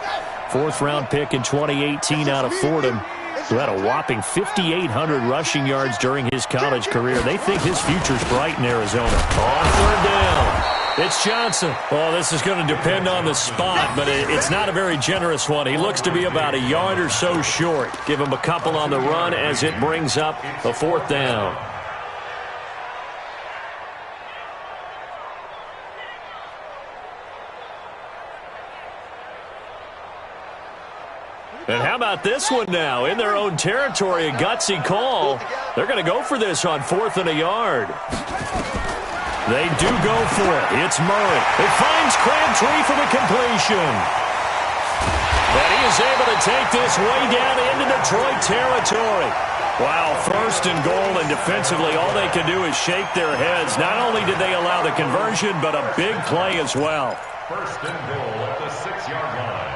4th-round pick in 2018 out of Fordham, who had a whopping 5,800 rushing yards during his college career. They think his future's bright in Arizona. On 3rd down. It's Johnson. Well, this is going to depend on the spot, but it's not a very generous one. He looks to be about a yard or so short. Give him a couple on the run as it brings up a 4th down. And how about this one now? In their own territory, a gutsy call. They're going to go for this on 4th and a yard. They do go for it. It's Murray. It finds Crabtree for the completion. And he is able to take this way down into Detroit territory. Wow, first and goal, and defensively all they can do is shake their heads. Not only did they allow the conversion, but a big play as well. First and goal at the 6-yard line.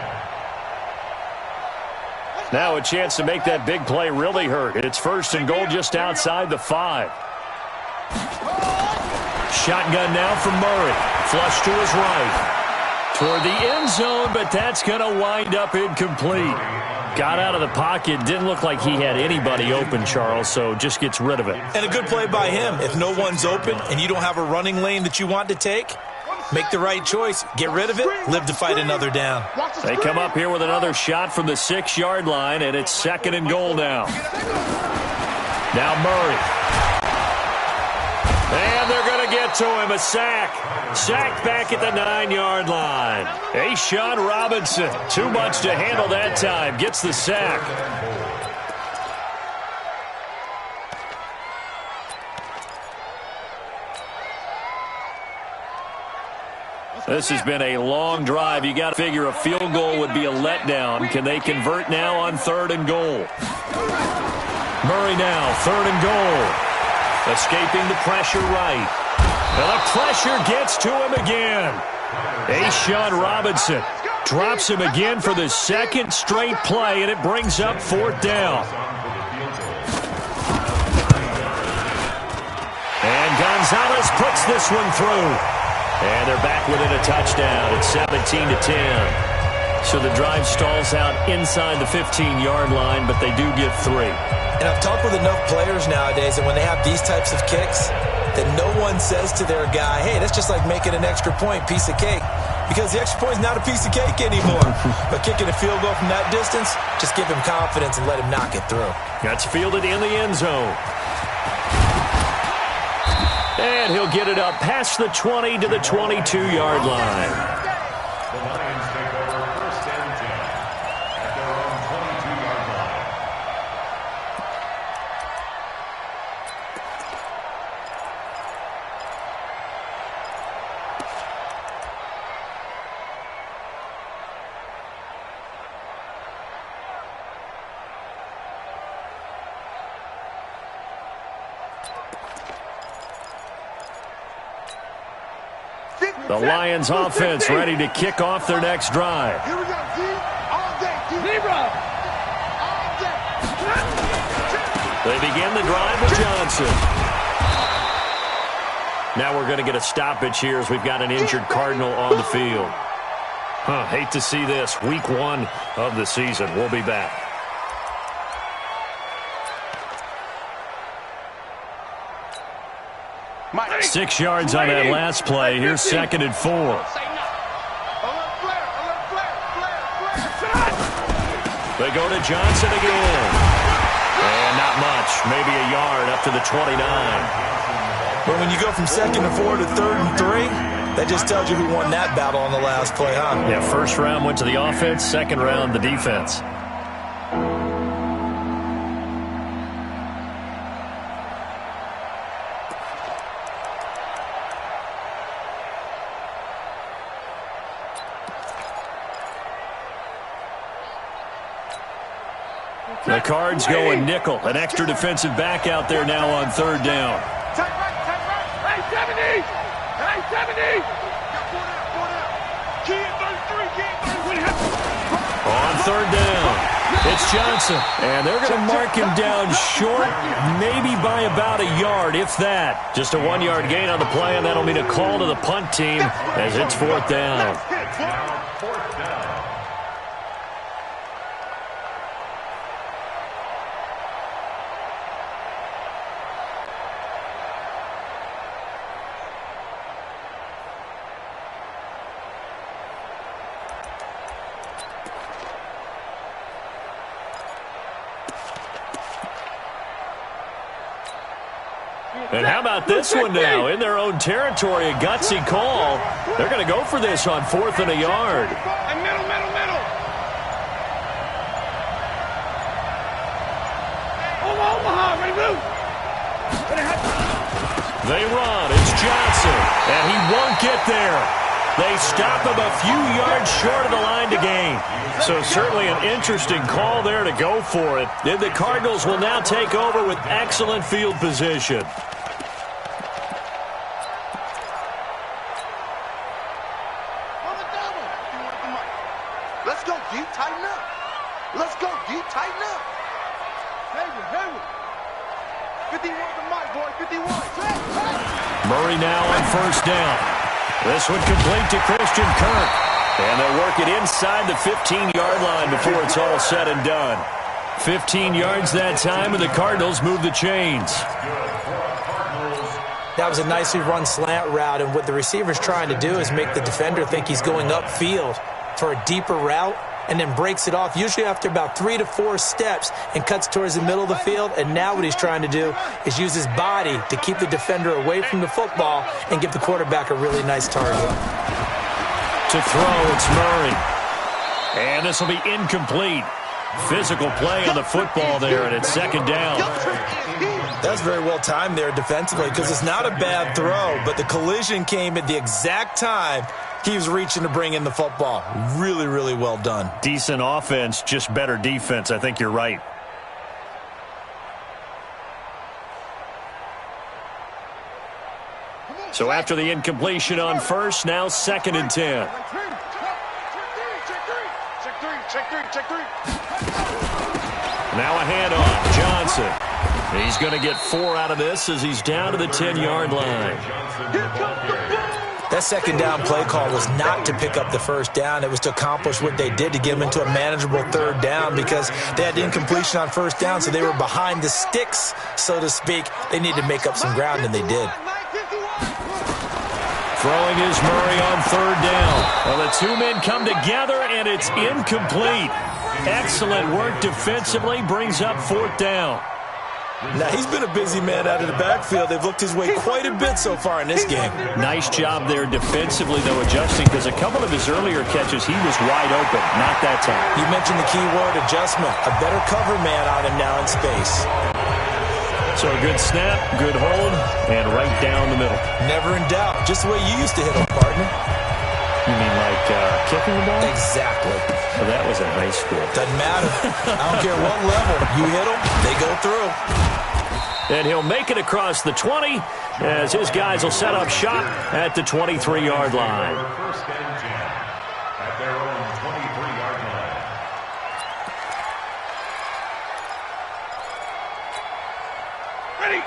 Now a chance to make that big play really hurt. It's first and goal just outside the 5. Shotgun now from Murray. Flush to his right. Toward the end zone, but that's going to wind up incomplete. Got out of the pocket. Didn't look like he had anybody open, Charles, so just gets rid of it. And a good play by him. If no one's open and you don't have a running lane that you want to take, make the right choice. Get rid of it. Live to fight another down. They come up here with another shot from the 6-yard line, and it's second and goal now. Now Murray. And they're going to get to him. A sack. Sacked back at the 9-yard line. A'Shawn Robinson. Too much to handle that time. Gets the sack. This has been a long drive. You got to figure a field goal would be a letdown. Can they convert now on third and goal? Murray now, third and goal. Escaping the pressure right. And the pressure gets to him again. A'Shawn Robinson drops him again for the second straight play, and it brings up fourth down. And Gonzalez puts this one through. And they're back within a touchdown. It's 17-10. So the drive stalls out inside the 15-yard line, but they do get 3. And I've talked with enough players nowadays that when they have these types of kicks, that no one says to their guy, hey, that's just like making an extra point, piece of cake. Because the extra point is not a piece of cake anymore. But kicking a field goal from that distance, just give him confidence and let him knock it through. That's fielded in the end zone. And he'll get it up past the 20 to the 22-yard line. The Lions take over first and 10 at their own 22-yard line. The Lions offense ready to kick off their next drive. Here we go, D. All day, D. Zebra. All day. They begin the drive with Johnson. Now we're going to get a stoppage here as we've got an injured Cardinal on the field. Hate to see this. Week 1 of the season. We'll be back. Mike. 6 yards on that last play. Here's second and 4. They go to Johnson again. And not much. Maybe a yard up to the 29. But when you go from second and 4 to third and 3, that just tells you who won that battle on the last play, huh? Yeah, first round went to the offense. Second round, the defense. The Cards go a nickel. An extra defensive back out there now on third down. Take right. Hey, 70. Hey, 70. On third down, it's Johnson. And they're going to mark him down short, maybe by about a yard, if that. Just a 1-yard gain on the play, and that'll mean a call to the punt team as it's fourth down. Fourth down. And how about this one now? In their own territory, a gutsy call. They're going to go for this on fourth and a yard. And middle. Omaha, ready, move. They run. It's Johnson. And he won't get there. They stop him a few yards short of the line to gain. So certainly an interesting call there to go for it. And the Cardinals will now take over with excellent field position. Let's go, D. Tighten up. Let's go, D. Tighten up. Hayward. 51 the mic, boy. 51. Murray now on first down. This one complete to Christian Kirk. And they'll work it inside the 15-yard line before it's all said and done. 15 yards that time, and the Cardinals move the chains. That was a nicely run slant route, and what the receiver's trying to do is make the defender think he's going upfield for a deeper route, and then breaks it off, usually after about 3 to 4 steps, and cuts towards the middle of the field. And now what he's trying to do is use his body to keep the defender away from the football and give the quarterback a really nice target. To throw, it's Murray. And this will be incomplete. Physical play on the football there, and it's second down. That's very well timed there defensively, because it's not a bad throw, but the collision came at the exact time he was reaching to bring in the football. Really, really well done. Decent offense, just better defense. I think you're right. So after the incompletion on first, now second and 10. Check three. Now a handoff. Johnson. He's going to get 4 out of this as he's down to the 10-yard line. That second down play call was not to pick up the first down. It was to accomplish what they did, to get them into a manageable third down, because they had incompletion on first down, so they were behind the sticks, so to speak. They needed to make up some ground, and they did. Throwing is Murray on third down. Well, the two men come together, and it's incomplete. Excellent work defensively, brings up fourth down. Now, he's been a busy man out of the backfield. They've looked his way quite a bit so far in this game. Nice job there defensively, though, adjusting, because a couple of his earlier catches, he was wide open. Not that time. You mentioned the key word, adjustment. A better cover man on him now in space. So a good snap, good hold, and right down the middle. Never in doubt. Just the way you used to hit them, partner. You mean like kicking the ball? Exactly. Well, that was in high school. Doesn't matter. I don't care what level. You hit them, they go through. And he'll make it across the 20 as his guys will set up shop at the 23-yard line. First and 10 at their own 23-yard line.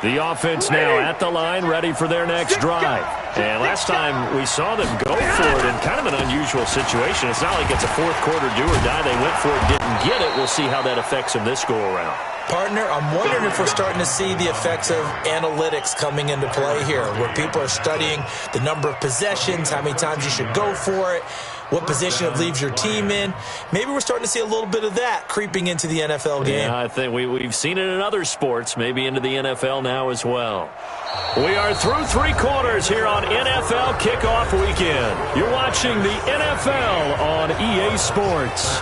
The offense now at the line, ready for their next drive. And last time we saw them go for it in kind of an unusual situation. It's not like it's a fourth quarter do or die. They went for it, didn't get it. We'll see how that affects them this go-around. Partner, I'm wondering if we're starting to see the effects of analytics coming into play here, where people are studying the number of possessions, how many times you should go for it, what position it leaves your team in. Maybe we're starting to see a little bit of that creeping into the NFL game. Yeah, I think we've seen it in other sports, maybe into the NFL now as well. We are through 3 quarters here on NFL Kickoff Weekend. You're watching the NFL on EA Sports.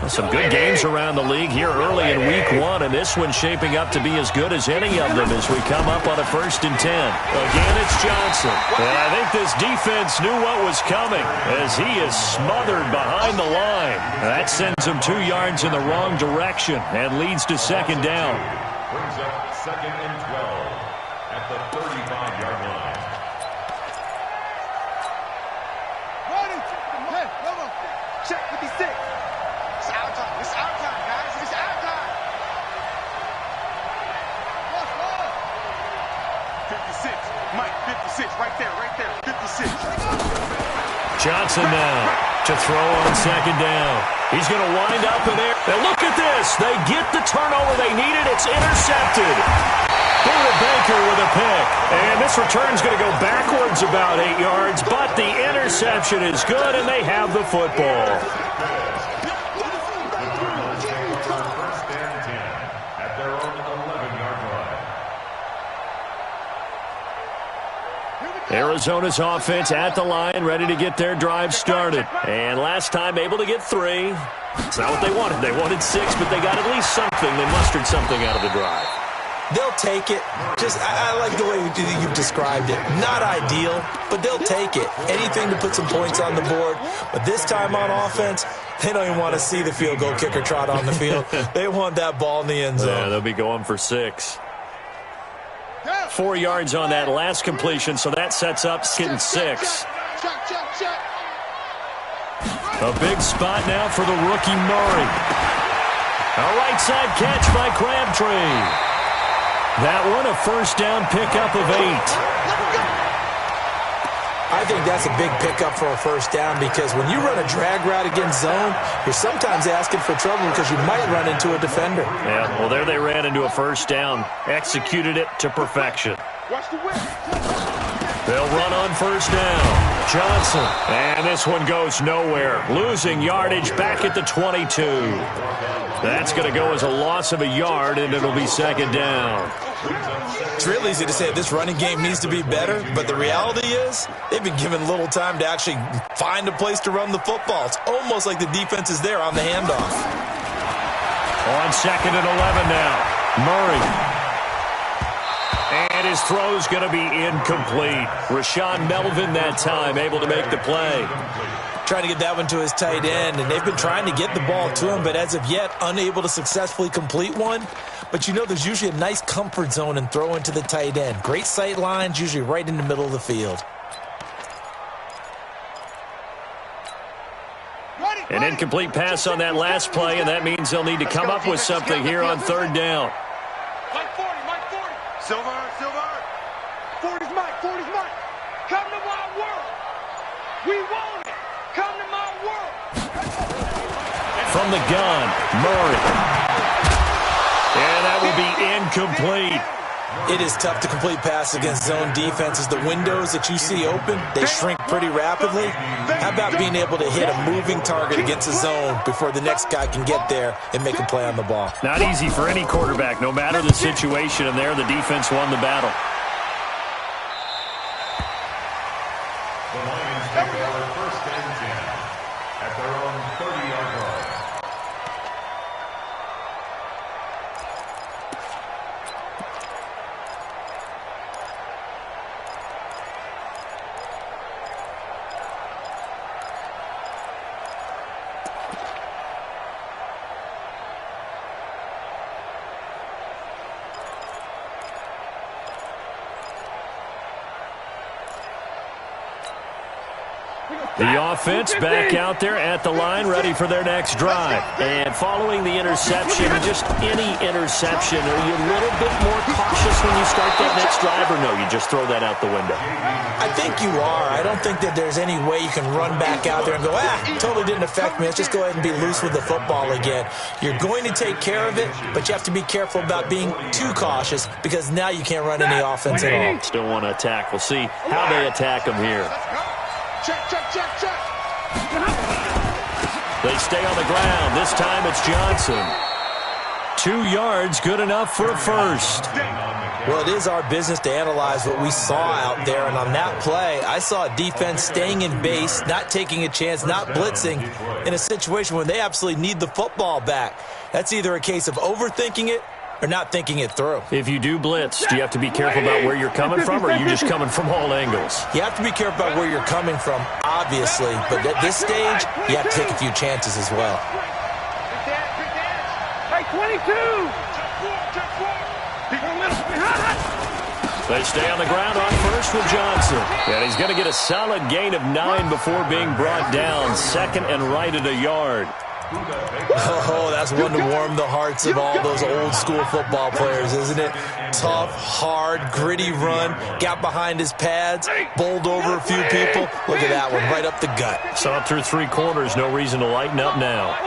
Some good games around the league here early in week 1, and this one's shaping up to be as good as any of them as we come up on a 1st and 10. Again, it's Johnson. And I think this defense knew what was coming as he is smothered behind the line. That sends him 2 yards in the wrong direction and leads to second down. Brings up second and 12 at the 35-yard line. Check 56. It's our time. It's our time, guys. It's our time. 56. Mike, 56. Right there. 56. Johnson now to throw on second down. He's going to wind up in there. And look at this. They get the turnover they needed. It's intercepted. Buda Baker with a pick. And this return's going to go backwards about 8 yards, but the interception is good, and they have the football. First and 10 at their own 11-yard line. Arizona's offense at the line, ready to get their drive started. And last time able to get 3. It's not what they wanted. They wanted 6, but they got at least something. They mustered something out of the drive. They'll take it. I like the way you've described it. Not ideal, but they'll take it. Anything to put some points on the board. But this time on offense, they don't even want to see the field goal kicker trot on the field. They want that ball in the end zone. Yeah, they'll be going for 6. 4 yards on that last completion, so that sets up getting 6. A big spot now for the rookie Murray. A right side catch by Crabtree. That one a first down pickup of 8. I think that's a big pickup for a first down because when you run a drag route against zone, you're sometimes asking for trouble because you might run into a defender. Yeah, well, there they ran into a first down. Executed it to perfection. They'll run on first down. Johnson. And this one goes nowhere. Losing yardage back at the 22. That's going to go as a loss of a yard, and it'll be second down. It's real easy to say this running game needs to be better, but the reality is they've been given little time to actually find a place to run the football. It's almost like the defense is there on the handoff. On second and 11 now. Murray. And his throw's going to be incomplete. Rashawn Melvin that time able to make the play. Trying to get that one to his tight end, and they've been trying to get the ball to him, but as of yet, unable to successfully complete one. But you know there's usually a nice comfort zone and throw into the tight end. Great sight lines, usually right in the middle of the field. An incomplete pass on that last play, and that means they'll need to come up with something here on third down. Mike 40, Mike 40. Silver. 40's Mike, 40's Mike. Come to my world. We want it. Come to my world. From the gun, Murray. And that will be incomplete. It is tough to complete passes against zone defenses. The windows that you see open, they shrink pretty rapidly. How about being able to hit a moving target against a zone before the next guy can get there and make a play on the ball? Not easy for any quarterback, no matter the situation, and there the defense won the battle. The Lions take over first and 10 at their own 30-yard line. The offense back out there at the line, ready for their next drive. And following the interception, just any interception, are you a little bit more cautious when you start that next drive, or no, you just throw that out the window? I think you are. I don't think that there's any way you can run back out there and go, totally didn't affect me. Let's just go ahead and be loose with the football again. You're going to take care of it, but you have to be careful about being too cautious because now you can't run any offense at all. Still want to attack. We'll see how they attack them here. Check. They stay on the ground. This time it's Johnson. 2 yards, good enough for a first. Well, it is our business to analyze what we saw out there, and on that play, I saw a defense staying in base, not taking a chance, not blitzing, in a situation where they absolutely need the football back. That's either a case of overthinking it or not thinking it through. If you do blitz, do you have to be careful about where you're coming from, or are you just coming from all angles? You have to be careful about where you're coming from, obviously, but at this stage, you have to take a few chances as well. Hey, 22. They stay on the ground on first with Johnson. And he's going to get a solid gain of 9 before being brought down. Second and right at a yard. Oh, that's one to warm the hearts of all those old school football players, isn't it? Tough, hard, gritty run, got behind his pads, bowled over a few people. Look at that one, right up the gut. So up through 3 quarters, no reason to lighten up now.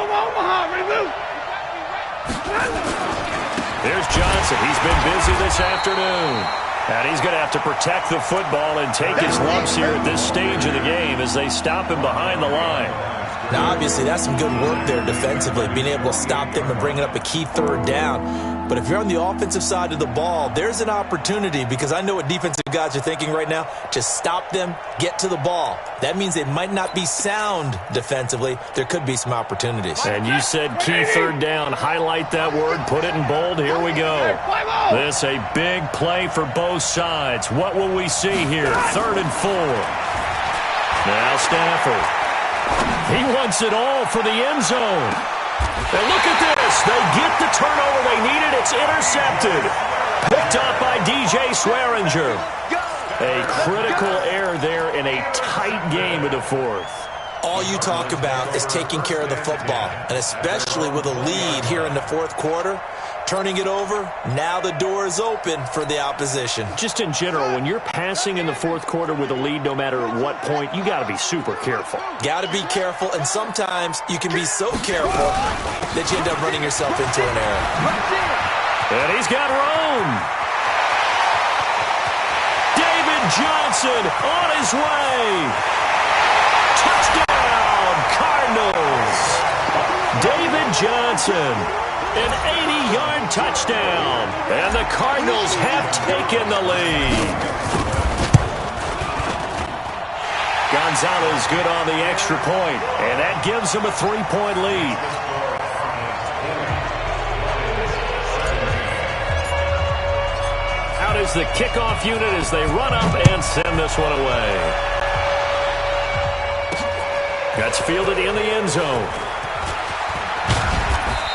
Here's Johnson. He's been busy this afternoon. And he's going to have to protect the football and take his lumps here at this stage of the game as they stop him behind the line. Now, obviously, that's some good work there defensively, being able to stop them and bring it up a key third down. But if you're on the offensive side of the ball, there's an opportunity, because I know what defensive guys are thinking right now. Just stop them, get to the ball. That means they might not be sound defensively. There could be some opportunities. And you said key third down. Highlight that word. Put it in bold. Here we go. This a big play for both sides. What will we see here? 3rd and 4. Now Stafford. He wants it all for the end zone. And look at this. They get the turnover they needed. It's intercepted. Picked up by DJ Swearinger. A critical error there in a tight game in the 4th. All you talk about is taking care of the football, and especially with a lead here in the 4th quarter, turning it over, now the door is open for the opposition. Just in general, when you're passing in the 4th quarter with a lead, no matter at what point, you got to be super careful. Got to be careful, and sometimes you can be so careful that you end up running yourself into an error. And he's got room. David Johnson on his way. Touchdown, Cardinals. David Johnson, an 80-yard touchdown. And the Cardinals have taken the lead. Gonzalez good on the extra point, and that gives them a 3-point lead. Out is the kickoff unit as they run up and send this one away. That's fielded in the end zone.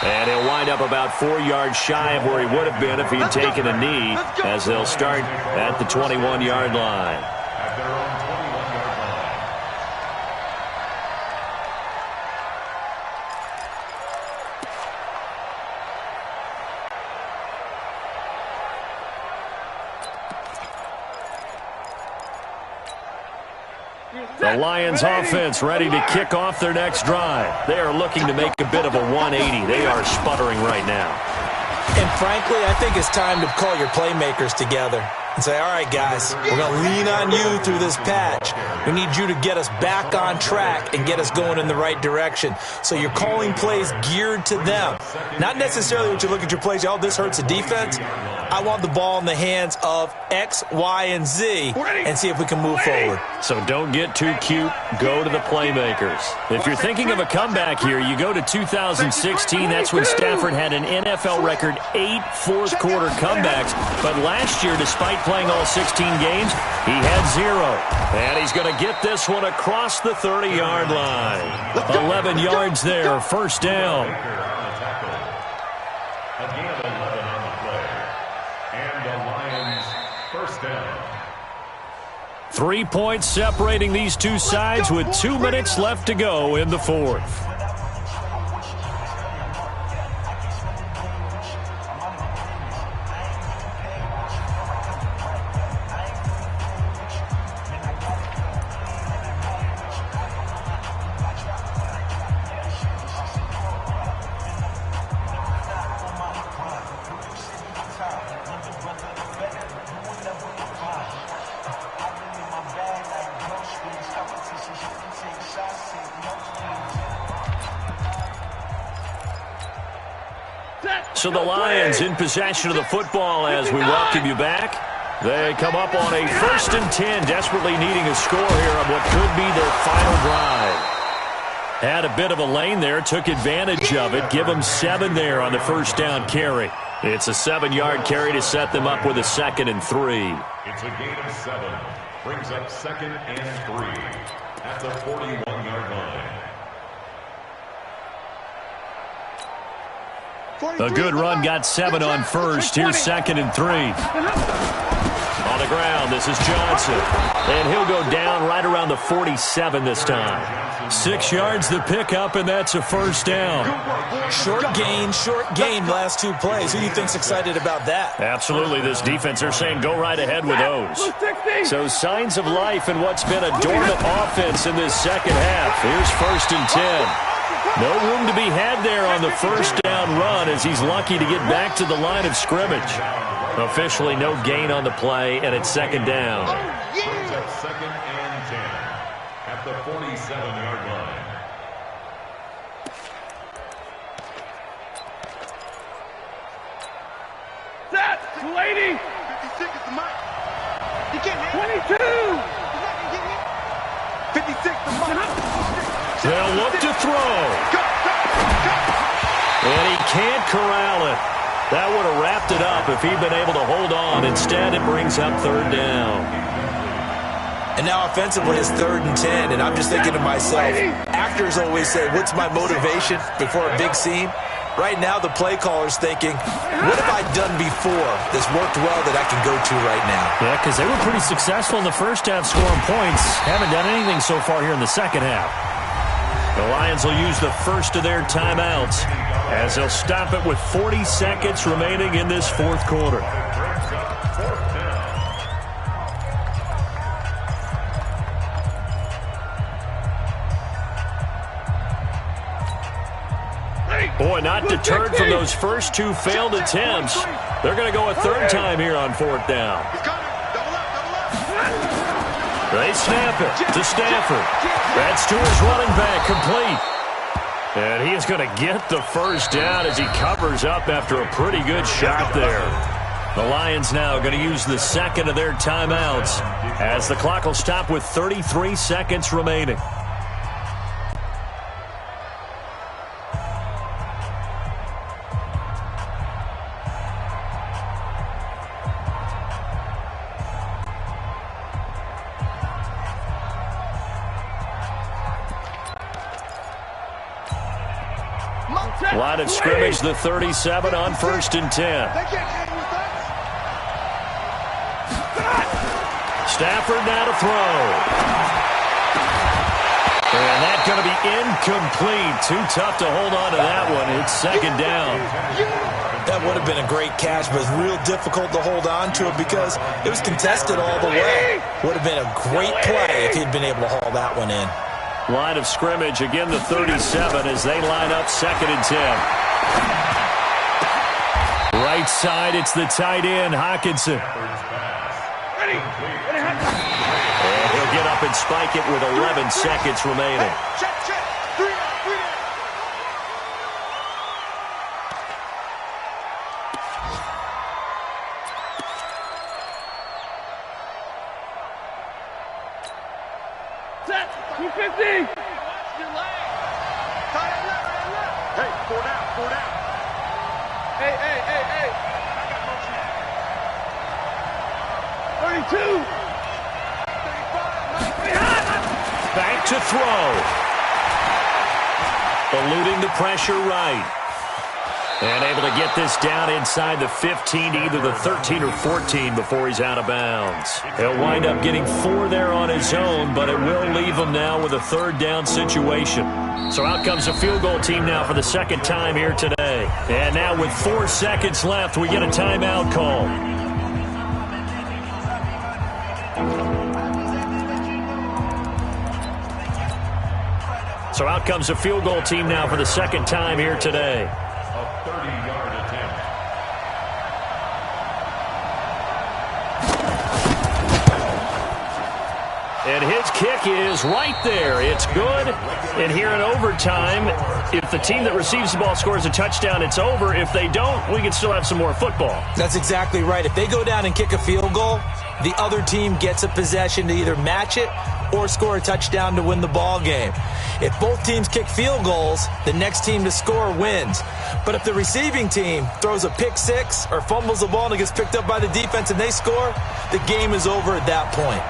And he'll wind up about 4 yards shy of where he would have been if he had taken a knee, as they'll start at the 21-yard line. At their own 21-yard line. The Lions offense ready to kick off their next drive. They are looking to make a bit of a 180. They are sputtering right now. And frankly, I think it's time to call your playmakers together and say, all right, guys, we're going to lean on you through this patch. We need you to get us back on track and get us going in the right direction. So you're calling plays geared to them. Not necessarily what you look at your plays, oh, this hurts the defense. I want the ball in the hands of X, Y, and Z and see if we can move forward. So don't get too cute. Go to the playmakers. If you're thinking of a comeback here, you go to 2016. That's when Stafford had an NFL record 8 fourth-quarter comebacks. But last year, despite playing all 16 games, he had 0. And he's going to get this one across the 30-yard line. 11 yards there, first down. Again, 11 on the play. And the Lions first down. 3 points separating these two sides with 2 minutes left to go in the 4th. So the Lions in possession of the football as we welcome you back. They come up on a 1st and 10, desperately needing a score here on what could be their final drive. Had a bit of a lane there, took advantage of it. Give them 7 there on the first down carry. It's a 7-yard carry to set them up with a 2nd and 3. It's a gain of 7. Brings up 2nd and 3 at the 41-yard line. A good run, got 7 on first. Here's 2nd and 3. On the ground, this is Johnson. And he'll go down right around the 47 this time. 6 yards the pickup, and that's a first down. Short gain, last 2 plays. Who do you think's excited about that? Absolutely, this defense, they're saying go right ahead with those. So signs of life in what's been a dormant offense in this second half. Here's 1st and 10. No room to be had there on the first down run as he's lucky to get back to the line of scrimmage. Officially no gain on the play, and it's 2nd down. Brings up 2nd and 10 at the 47-yard line. 280. 56 is the mic. You can't hit 22. You're not going to get me. 56 the mic. They'll look to throw. And he can't corral it. That would have wrapped it up if he'd been able to hold on. Instead, it brings up third down. And now offensively it's 3rd and 10, and I'm just thinking to myself, actors always say, what's my motivation before a big scene? Right now the play caller's thinking, what have I done before that's worked well that I can go to right now? Yeah, because they were pretty successful in the first half scoring points. Haven't done anything so far here in the second half. The Lions will use the first of their timeouts as they'll stop it with 40 seconds remaining in this fourth quarter. Boy, not deterred from those first 2 failed attempts. They're going to go a third time here on 4th down. They snap it to Stafford. That's to his running back, complete. And he is going to get the first down as he covers up after a pretty good shot there. The Lions now going to use the second of their timeouts as the clock will stop with 33 seconds remaining. Line of scrimmage, the 37 on 1st and 10. Stafford now to throw. And that's going to be incomplete. Too tough to hold on to that one. It's 2nd down. That would have been a great catch, but it's real difficult to hold on to it because it was contested all the way. Would have been a great play if he'd been able to haul that one in. Line of scrimmage, again the 37 as they line up 2nd and 10. Right side, it's the tight end, Hockenson. And he'll get up and spike it with 11 seconds remaining. Back to throw. Eluding the pressure right. And able to get this down inside the 15, either the 13 or 14 before he's out of bounds. He'll wind up getting 4 there on his own, but it will leave him now with a 3rd down situation. So out comes the field goal team now for the 2nd time here today. And now with 4 seconds left, we get a timeout call. So out comes the field goal team now for the 2nd time here today. A 30-yard attempt. And his kick is right there. It's good. And here in overtime, if the team that receives the ball scores a touchdown, it's over. If they don't, we can still have some more football. That's exactly right. If they go down and kick a field goal, the other team gets a possession to either match it or score a touchdown to win the ball game. If both teams kick field goals, the next team to score wins. But if the receiving team throws a pick six or fumbles the ball and it gets picked up by the defense and they score, the game is over at that point.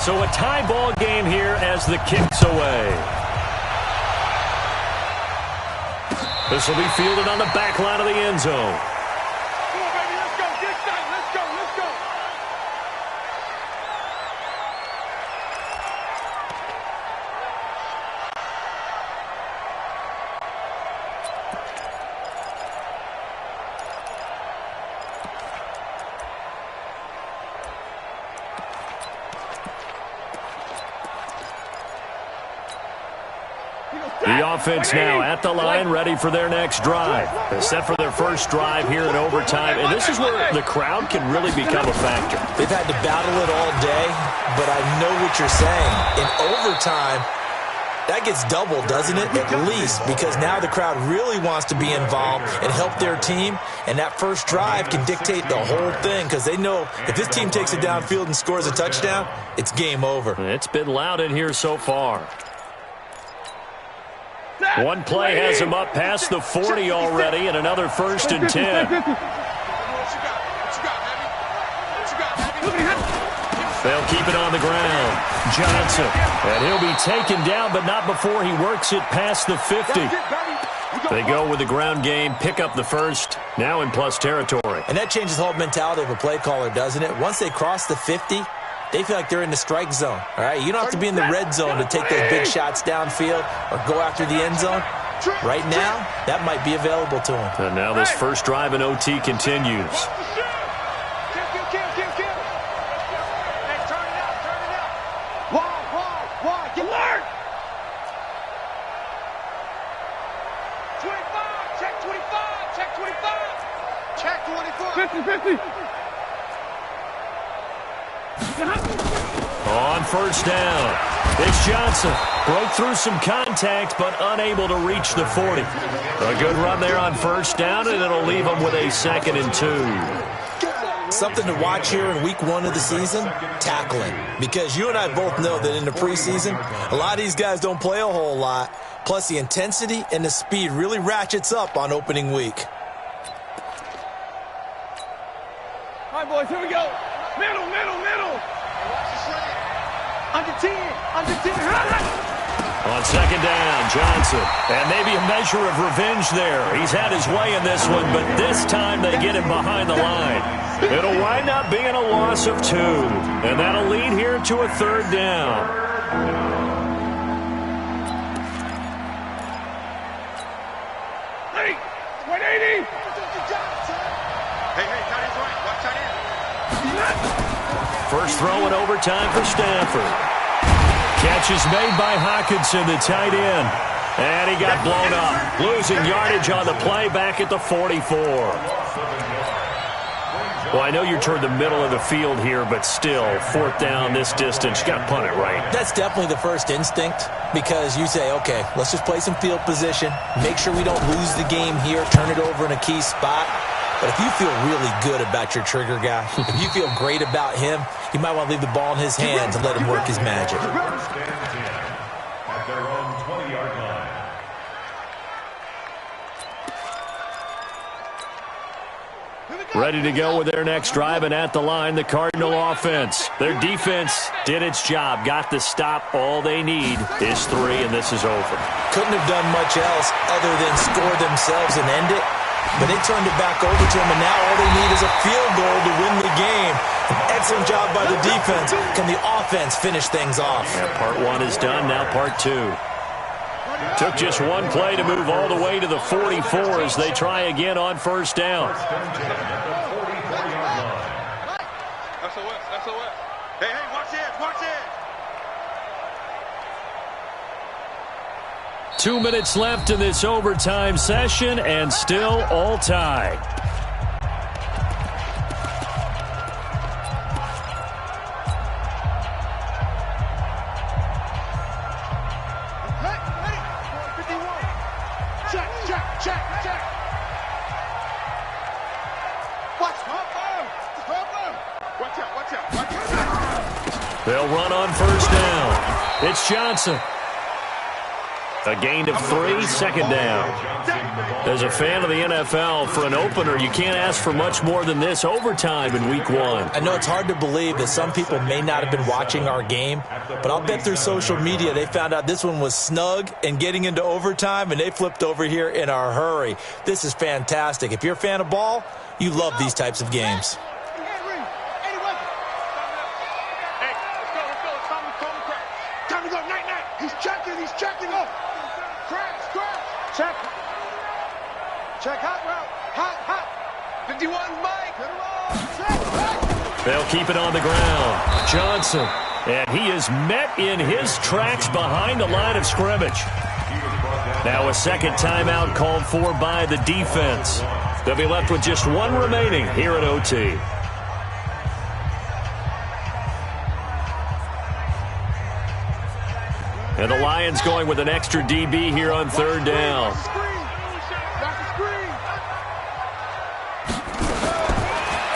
So a tie ball game here as the kick's away. This will be fielded on the back line of the end zone. Come on, baby, let's go. Get excited. Let's go. Let's go. The offense now at the line, ready for their next drive. They're set for their first drive here in overtime, and this is where the crowd can really become a factor. They've had to battle it all day, but I know what you're saying. In overtime, That gets doubled, doesn't it? At least, because now the crowd really wants to be involved and help their team, and that first drive can dictate the whole thing because they know if this team takes it downfield and scores a touchdown, it's game over. It's been loud in here so far. One play has him up past the 40 already, and another 1st and 10. They'll keep it on the ground. Johnson. And he'll be taken down, but not before he works it past the 50. They go with the ground game, pick up the first, now in plus territory. And that changes the whole mentality of a play caller, doesn't it? Once they cross the 50, they feel like they're in the strike zone. All right, you don't have to be in the red zone to take those big shots downfield or go after the end zone. Right now, that might be available to them. And now this first drive in OT continues. On first down, it's Johnson. Broke through some contact, but unable to reach the 40. A good run there on first down, and it'll leave them with a 2nd and 2. Something to watch here in week 1 of the season, tackling. Because you and I both know that in the preseason, a lot of these guys don't play a whole lot. Plus, the intensity and the speed really ratchets up on opening week. All right, boys, here we go. Middle. Under 10. On 2nd down, Johnson. And maybe a measure of revenge there. He's had his way in this one, but this time they get him behind the line. It'll wind up being a loss of 2. And that'll lead here to a 3rd down. Hey, 180. First throw in overtime for Stanford. Catch is made by Hawkinson, the tight end. And he got blown up. Losing yardage on the play back at the 44. Well, I know you're toward the middle of the field here, but still, 4th down this distance, you got to punt it right. That's definitely the first instinct because you say, okay, let's just play some field position, make sure we don't lose the game here, turn it over in a key spot. But if you feel really good about your trigger guy, if you feel great about him, you might want to leave the ball in his hands and let him work his magic. At their own 20-yard line. Ready to go with their next drive, and at the line, the Cardinal offense. Their defense did its job, got the stop. All they need is 3, and this is over. Couldn't have done much else other than score themselves and end it. But they turned it back over to him, and now all they need is a field goal to win the game. An excellent job by the defense. Can the offense finish things off? Yeah, part 1 is done, now part 2. Took just one play to move all the way to the 44 as they try again on first down. Hey, watch it. 2 minutes left in this overtime session, and still all tied. Check. Watch out. They'll run on first down. It's Johnson. A gain of 3, 2nd down. As a fan of the NFL, for an opener, you can't ask for much more than this overtime in week 1. I know it's hard to believe that some people may not have been watching our game, but I'll bet through social media they found out this one was snug and getting into overtime, and they flipped over here in a hurry. This is fantastic. If you're a fan of ball, you love these types of games. Time to go, night. He's checking. Check hot route. Hot. 51, Mike. They'll keep it on the ground. Johnson. And he is met in his tracks behind the line of scrimmage. Now a 2nd timeout called for by the defense. They'll be left with just 1 remaining here at OT. And the Lions going with an extra DB here on third down.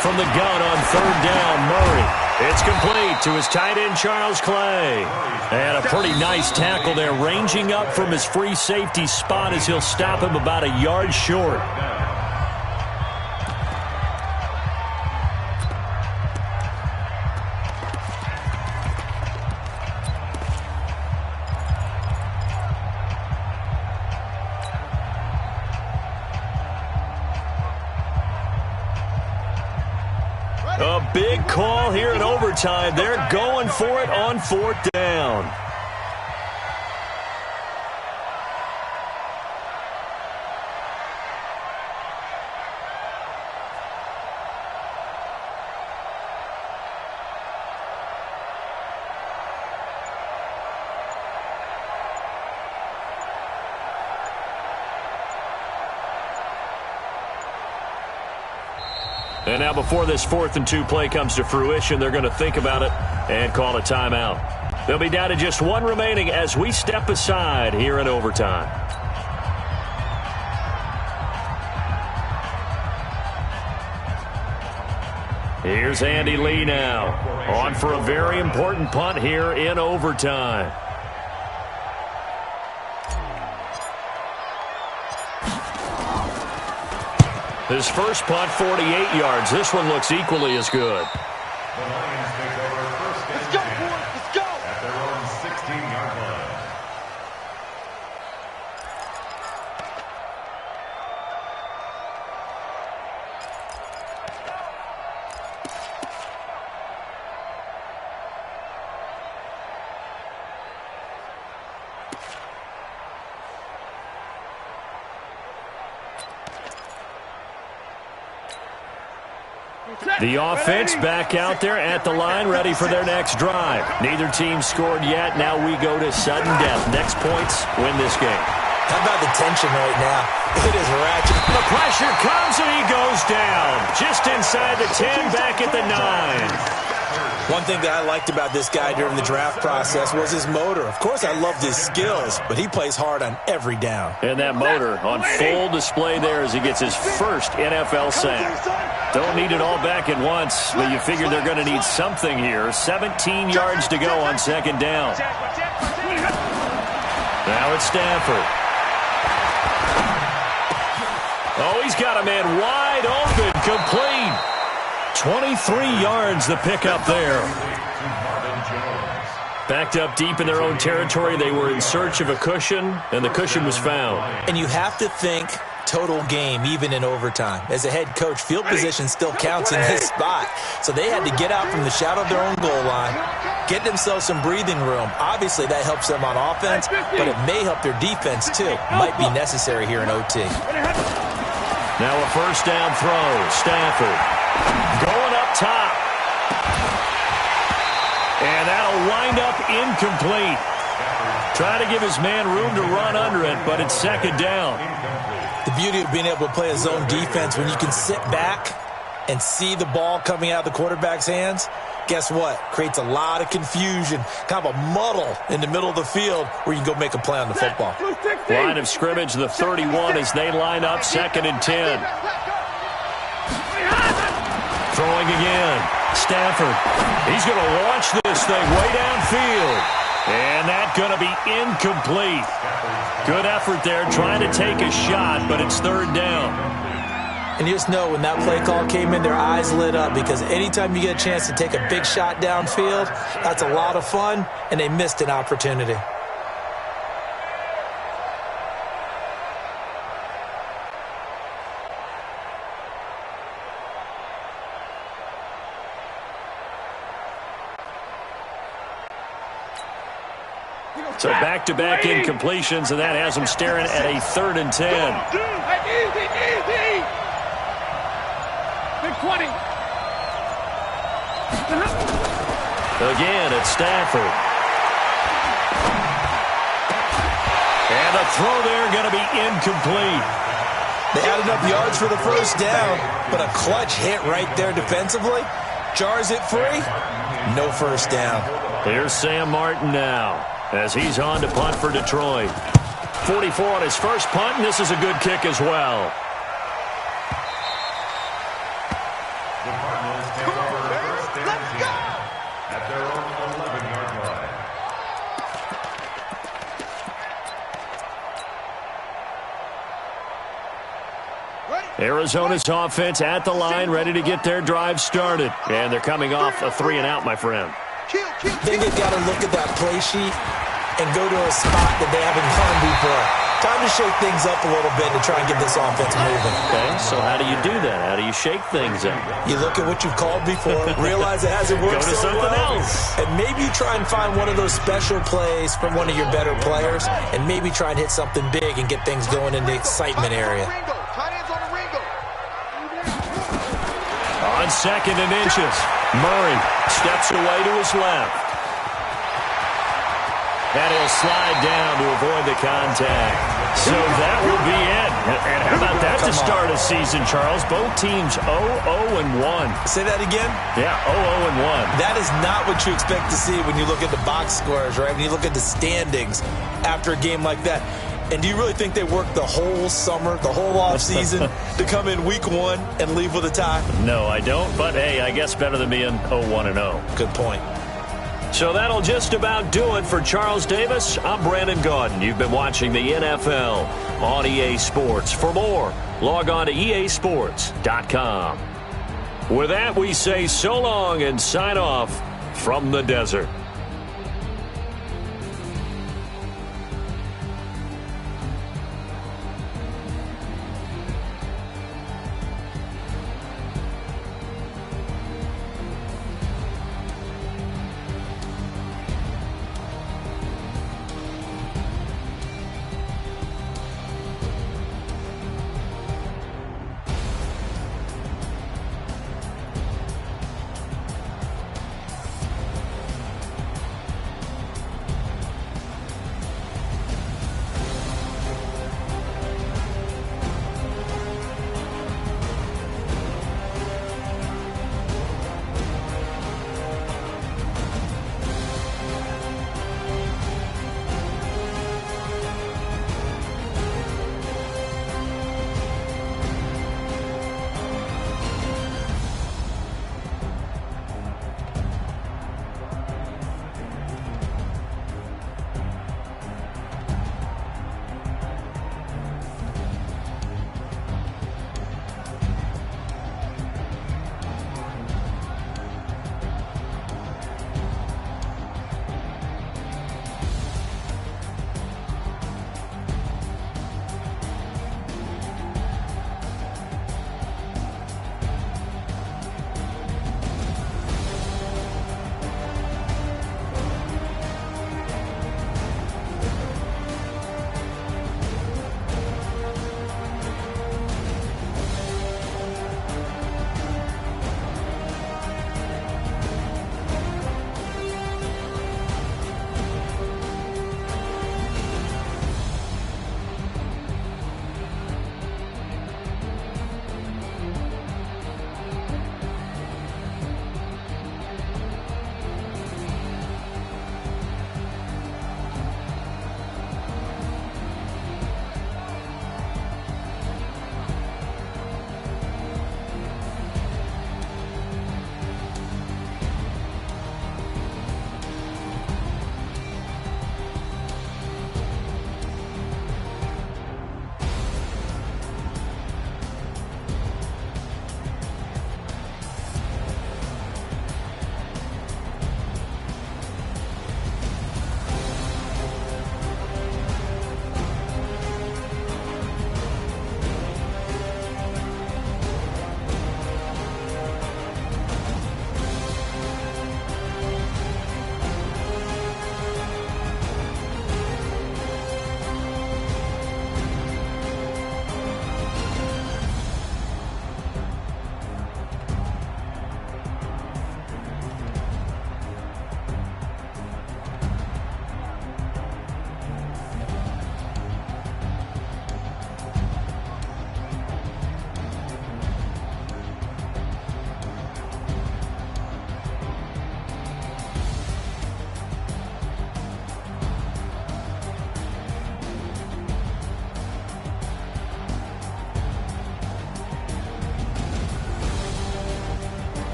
From the gun on third down, Murray. It's complete to his tight end, Charles Clay. And a pretty nice tackle there, ranging up from his free safety spot as he'll stop him about a yard short. A big call here in overtime. They're going for it on fourth down. And now before this 4th and 2 play comes to fruition, they're going to think about it and call a timeout. They'll be down to just one remaining as we step aside here in overtime. Here's Andy Lee now, on for a very important punt here in overtime. His first punt, 48 yards. This one looks equally as good. The Lions take over first and 10 at their own 16-yard line. The offense back out there at the line, ready for their next drive. Neither team scored yet. Now we go to sudden death. Next points win this game. How about the tension right now? It is ratchet. The pressure comes and he goes down. Just inside the 10, back at the 9. One thing that I liked about this guy during the draft process was his motor. Of course, I loved his skills, but he plays hard on every down. And that motor on full display there as he gets his first NFL sack. Don't need it all back at once, but you figure they're going to need something here. 17 yards to go on second down. Now it's Stafford. Oh, he's got a man wide open, complete. 23 yards the pickup there. Backed up deep in their own territory. They were in search of a cushion, and the cushion was found. And you have to think total game, even in overtime. As a head coach, field position still counts in his spot. So they had to get out from the shadow of their own goal line, get themselves some breathing room. Obviously, that helps them on offense, but it may help their defense, too. Might be necessary here in OT. Now a first down throw. Stafford going up top. And that'll wind up incomplete. Try to give his man room to run under it, but it's second down. The beauty of being able to play a zone defense when you can sit back and see the ball coming out of the quarterback's hands, guess what? Creates a lot of confusion, kind of a muddle in the middle of the field where you can go make a play on the football. Line of scrimmage, the 31 as they line up, 2nd and 10. Throwing again. Stafford. He's going to launch this thing way downfield. And that's going to be incomplete. Good effort there trying to take a shot, but it's third down. And you just know when that play call came in, their eyes lit up because anytime you get a chance to take a big shot downfield, that's a lot of fun, and they missed an opportunity. So back-to-back incompletions, and that has them staring at a 3rd and 10. Big 20. Again, it's Stafford. And a throw there going to be incomplete. They had enough yards for the first down, but a clutch hit right there defensively. Jars it free. No first down. Here's Sam Martin now. as he's on to punt for Detroit. 44 on his first punt, and this is a good kick as well. The Cardinals take over first and 10 at their own 11-yard line. Arizona's offense at the line, ready to get their drive started. And they're coming off a 3-and-out, my friend. Then they've got to look at that play sheet and go to a spot that they haven't gone before. Time to shake things up a little bit to try and get this offense moving. Okay, so how do you do that? How do you shake things up? You look at what you've called before, realize it hasn't worked Go to so something well, else. and maybe you try and find one of those special plays from one of your better players, and maybe try and hit something big and get things going in the excitement area. On 2nd and inches, Murray steps away to his left. And he'll slide down to avoid the contact. So that will be it. And how about that to start a season, Charles? Both teams 0-0-1. Say that again? Yeah, 0-0-1. That is not what you expect to see when you look at the box scores, right? When you look at the standings after a game like that. And do you really think they worked the whole summer, the whole offseason to come in week 1 and leave with a tie? No, I don't. But, hey, I guess better than being 0-1-0. Good point. So that'll just about do it for Charles Davis. I'm Brandon Gaudin. You've been watching the NFL on EA Sports. For more, log on to easports.com. With that, we say so long and sign off from the desert.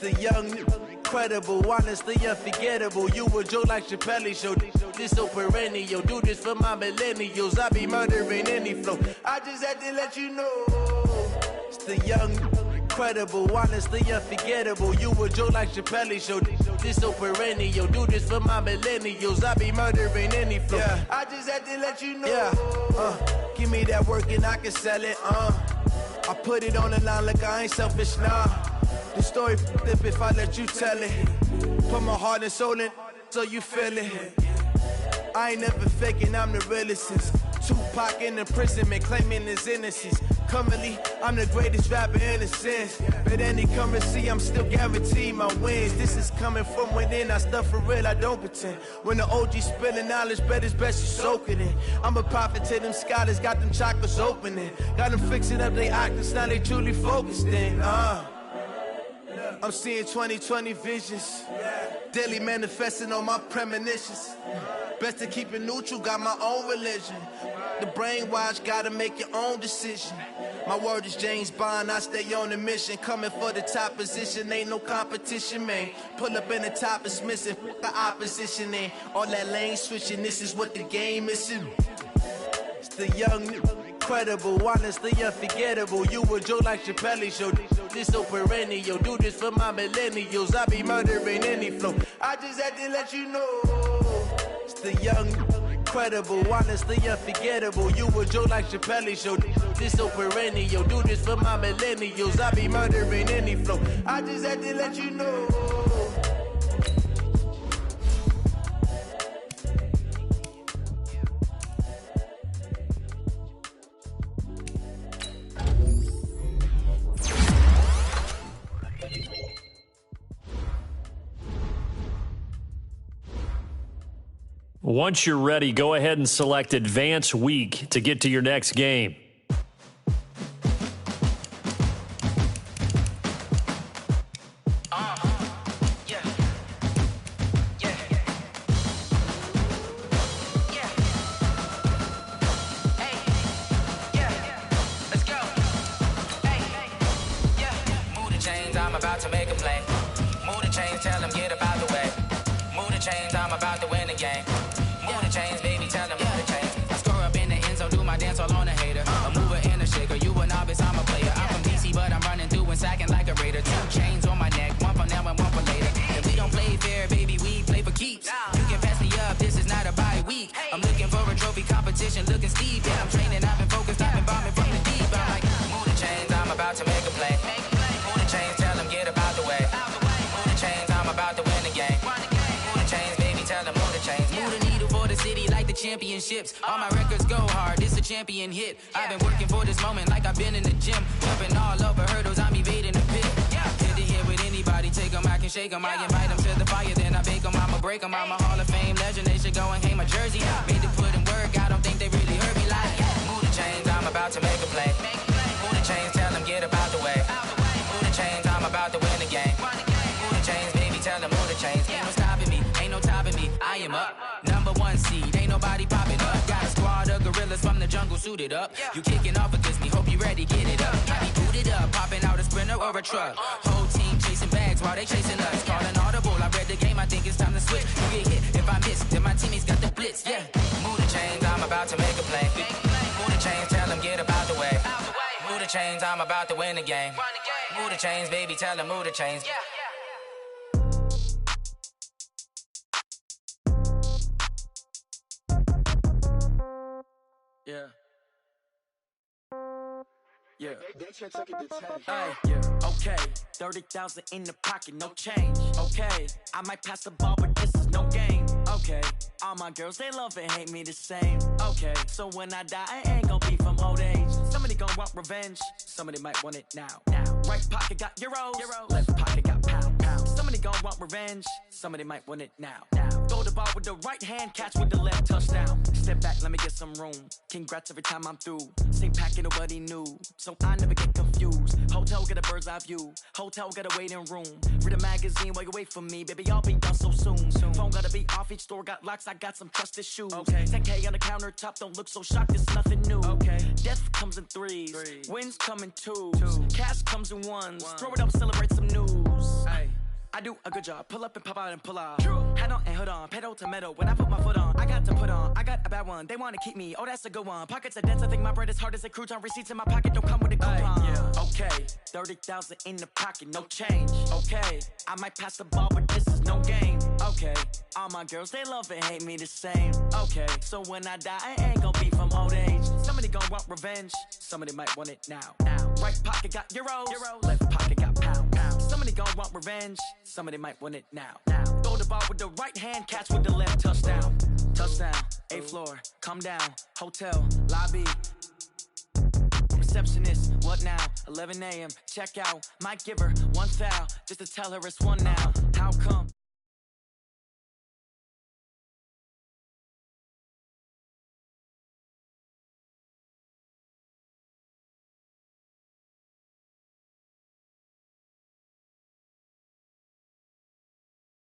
The young, incredible, honestly unforgettable. You a Joe like Chappelle show. This so perennial. Do this for my millennials. I be murdering any flow. I just had to let you know. It's the young, incredible, honestly unforgettable. You a Joe like Chappelle show. This so perennial. Do this for my millennials. I be murdering any flow. Yeah. I just had to let you know. Yeah. Give me that work and I can sell it. I put it on the line like I ain't selfish, nah. The story flip if I let you tell it. Put my heart and soul in so you feel it. I ain't never faking, I'm the realest since Tupac in imprisonment, claiming his innocence. Currently, I'm the greatest rapper in a sense. But any currency, I'm still guaranteed my wins. This is coming from within, I stuff for real, I don't pretend. When the OG spilling knowledge, bet it's best you soak it in. I'm a prophet to them scholars, got them chakras opening. Got them fixing up they octaves, now they truly focused in. I'm seeing 2020 visions. Daily manifesting on my premonitions. Best to keep it neutral, got my own religion. The brainwash, gotta make your own decision. My word is James Bond, I stay on the mission. Coming for the top position, ain't no competition, man. Pull up in the top, it's missing, the opposition ain't. All that lane switching, this is what the game is. It's the young, incredible, honestly unforgettable. You a Joe like Chappelle show. This so perennial. Do this for my millennials. I be murdering any flow. I just had to let you know. It's the young, incredible, honestly unforgettable. You a Joe like Chappelle show. This so perennial. Do this for my millennials. I be murdering any flow. I just had to let you know. Once you're ready, go ahead and select Advance Week to get to your next game. I'm about to make a play. Move the chains, tell them get about the way. Move the chains, I'm about to win the game. Move the chains, baby, tell them move the chains. I score up in the end zone, do my dance all on a hater. A mover and a shaker, you a novice, I'm a player. I'm from DC, but I'm running through and sacking like a raider. 2 chains on my neck, one for now and one for later. If we don't play fair, baby, we play for keeps. You can pass me up, this is not a bye week. I'm looking for a trophy competition, looking steep. Yeah, I'm training, I've been focused, I've been bombing from the deep. I'm like, move the chains, I'm about to make a play. Move the chains, tell them get about the way. Move the chains, I'm about to win the game. Move the chains, baby, tell them move the chains. Move the needle for the city like the championships. All my records go hard, this a champion hit. I've been working for this moment like I've been in the gym. Jumping all over hurdles, I'm evading the pit. Hit to hit with anybody, take them, I can shake them. I invite them to the fire, then I bake them, I'ma break them. I'm a Hall of Fame legend, they should go and hang my jersey. Made to put in work, I don't think they really heard me like. Move the chains, I'm about to make a play. Move the chains, tell them get about the way. Move the chains, I'm about to win the game. Move the chains, baby, tell them move the chains. Ain't no stopping me, ain't no topping me. I am up, number 1 seed, ain't nobody popping up. Got a squad of gorillas from the jungle suited up. You kicking off against me, hope you ready, get it up. I be booted up, popping out a sprinter or a truck. Whole team chasing bags while they chasing us. Calling audible, I read the game, I think it's time to switch. You get hit, if I miss, then my teammates got the blitz, yeah. Move the chains, I'm about to make a play. Move the chains, tell them get about the way. Move the chains, I'm about to win the game. Move the chains, baby, tell them move the chains. Yeah. Yeah. Hey, yeah. Okay. 30,000 in the pocket, no change. Okay. I might pass the ball, but this is no game. Okay. All my girls, they love and hate me the same. Okay. So when I die, I ain't gon' be from old age. Somebody gon' want revenge. Somebody might want it now. Right pocket got euros. Left pocket got pound. Somebody gon' want revenge. Somebody might want it now. Throw the ball with the right hand, catch with the left, touchdown. Step back, let me get some room. Congrats every time I'm through. Same packet, nobody knew. So I never get confused. Hotel get a bird's eye view. Hotel get a waiting room. Read a magazine while you wait for me. Baby, I'll be done so soon. Phone gotta be off, each store got locks. I got some trusted shoes. 10K on the countertop, don't look so shocked, it's nothing new. Death comes in threes. Wins come in twos. Cash comes in ones. Throw it up, celebrate some news. I do a good job. Pull up and pop out and pull out. True. Head on and hood on, pedal to metal. When I put my foot on, I got to put on. I got a bad one. They want to keep me. Oh, that's a good one. Pockets are dense. I think my bread is hard as a crouton. Receipts in my pocket don't come with a coupon. Yeah. Okay, 30,000 in the pocket, no change. Okay, I might pass the ball, but this is no game. Okay, all my girls they love and hate me the same. Okay, so when I die, I ain't gonna be from old age. Somebody gon' want revenge. Somebody might want it now. Right pocket got euros. Left pocket got pound. Somebody gon' want revenge. Somebody might want it now. Throw the ball with the right hand, catch with the left. Touchdown. Touchdown. 8th floor. Come down. Hotel. Lobby. Receptionist. What now? 11 a.m. Check out. Might give her one foul just to tell her it's one now. How come?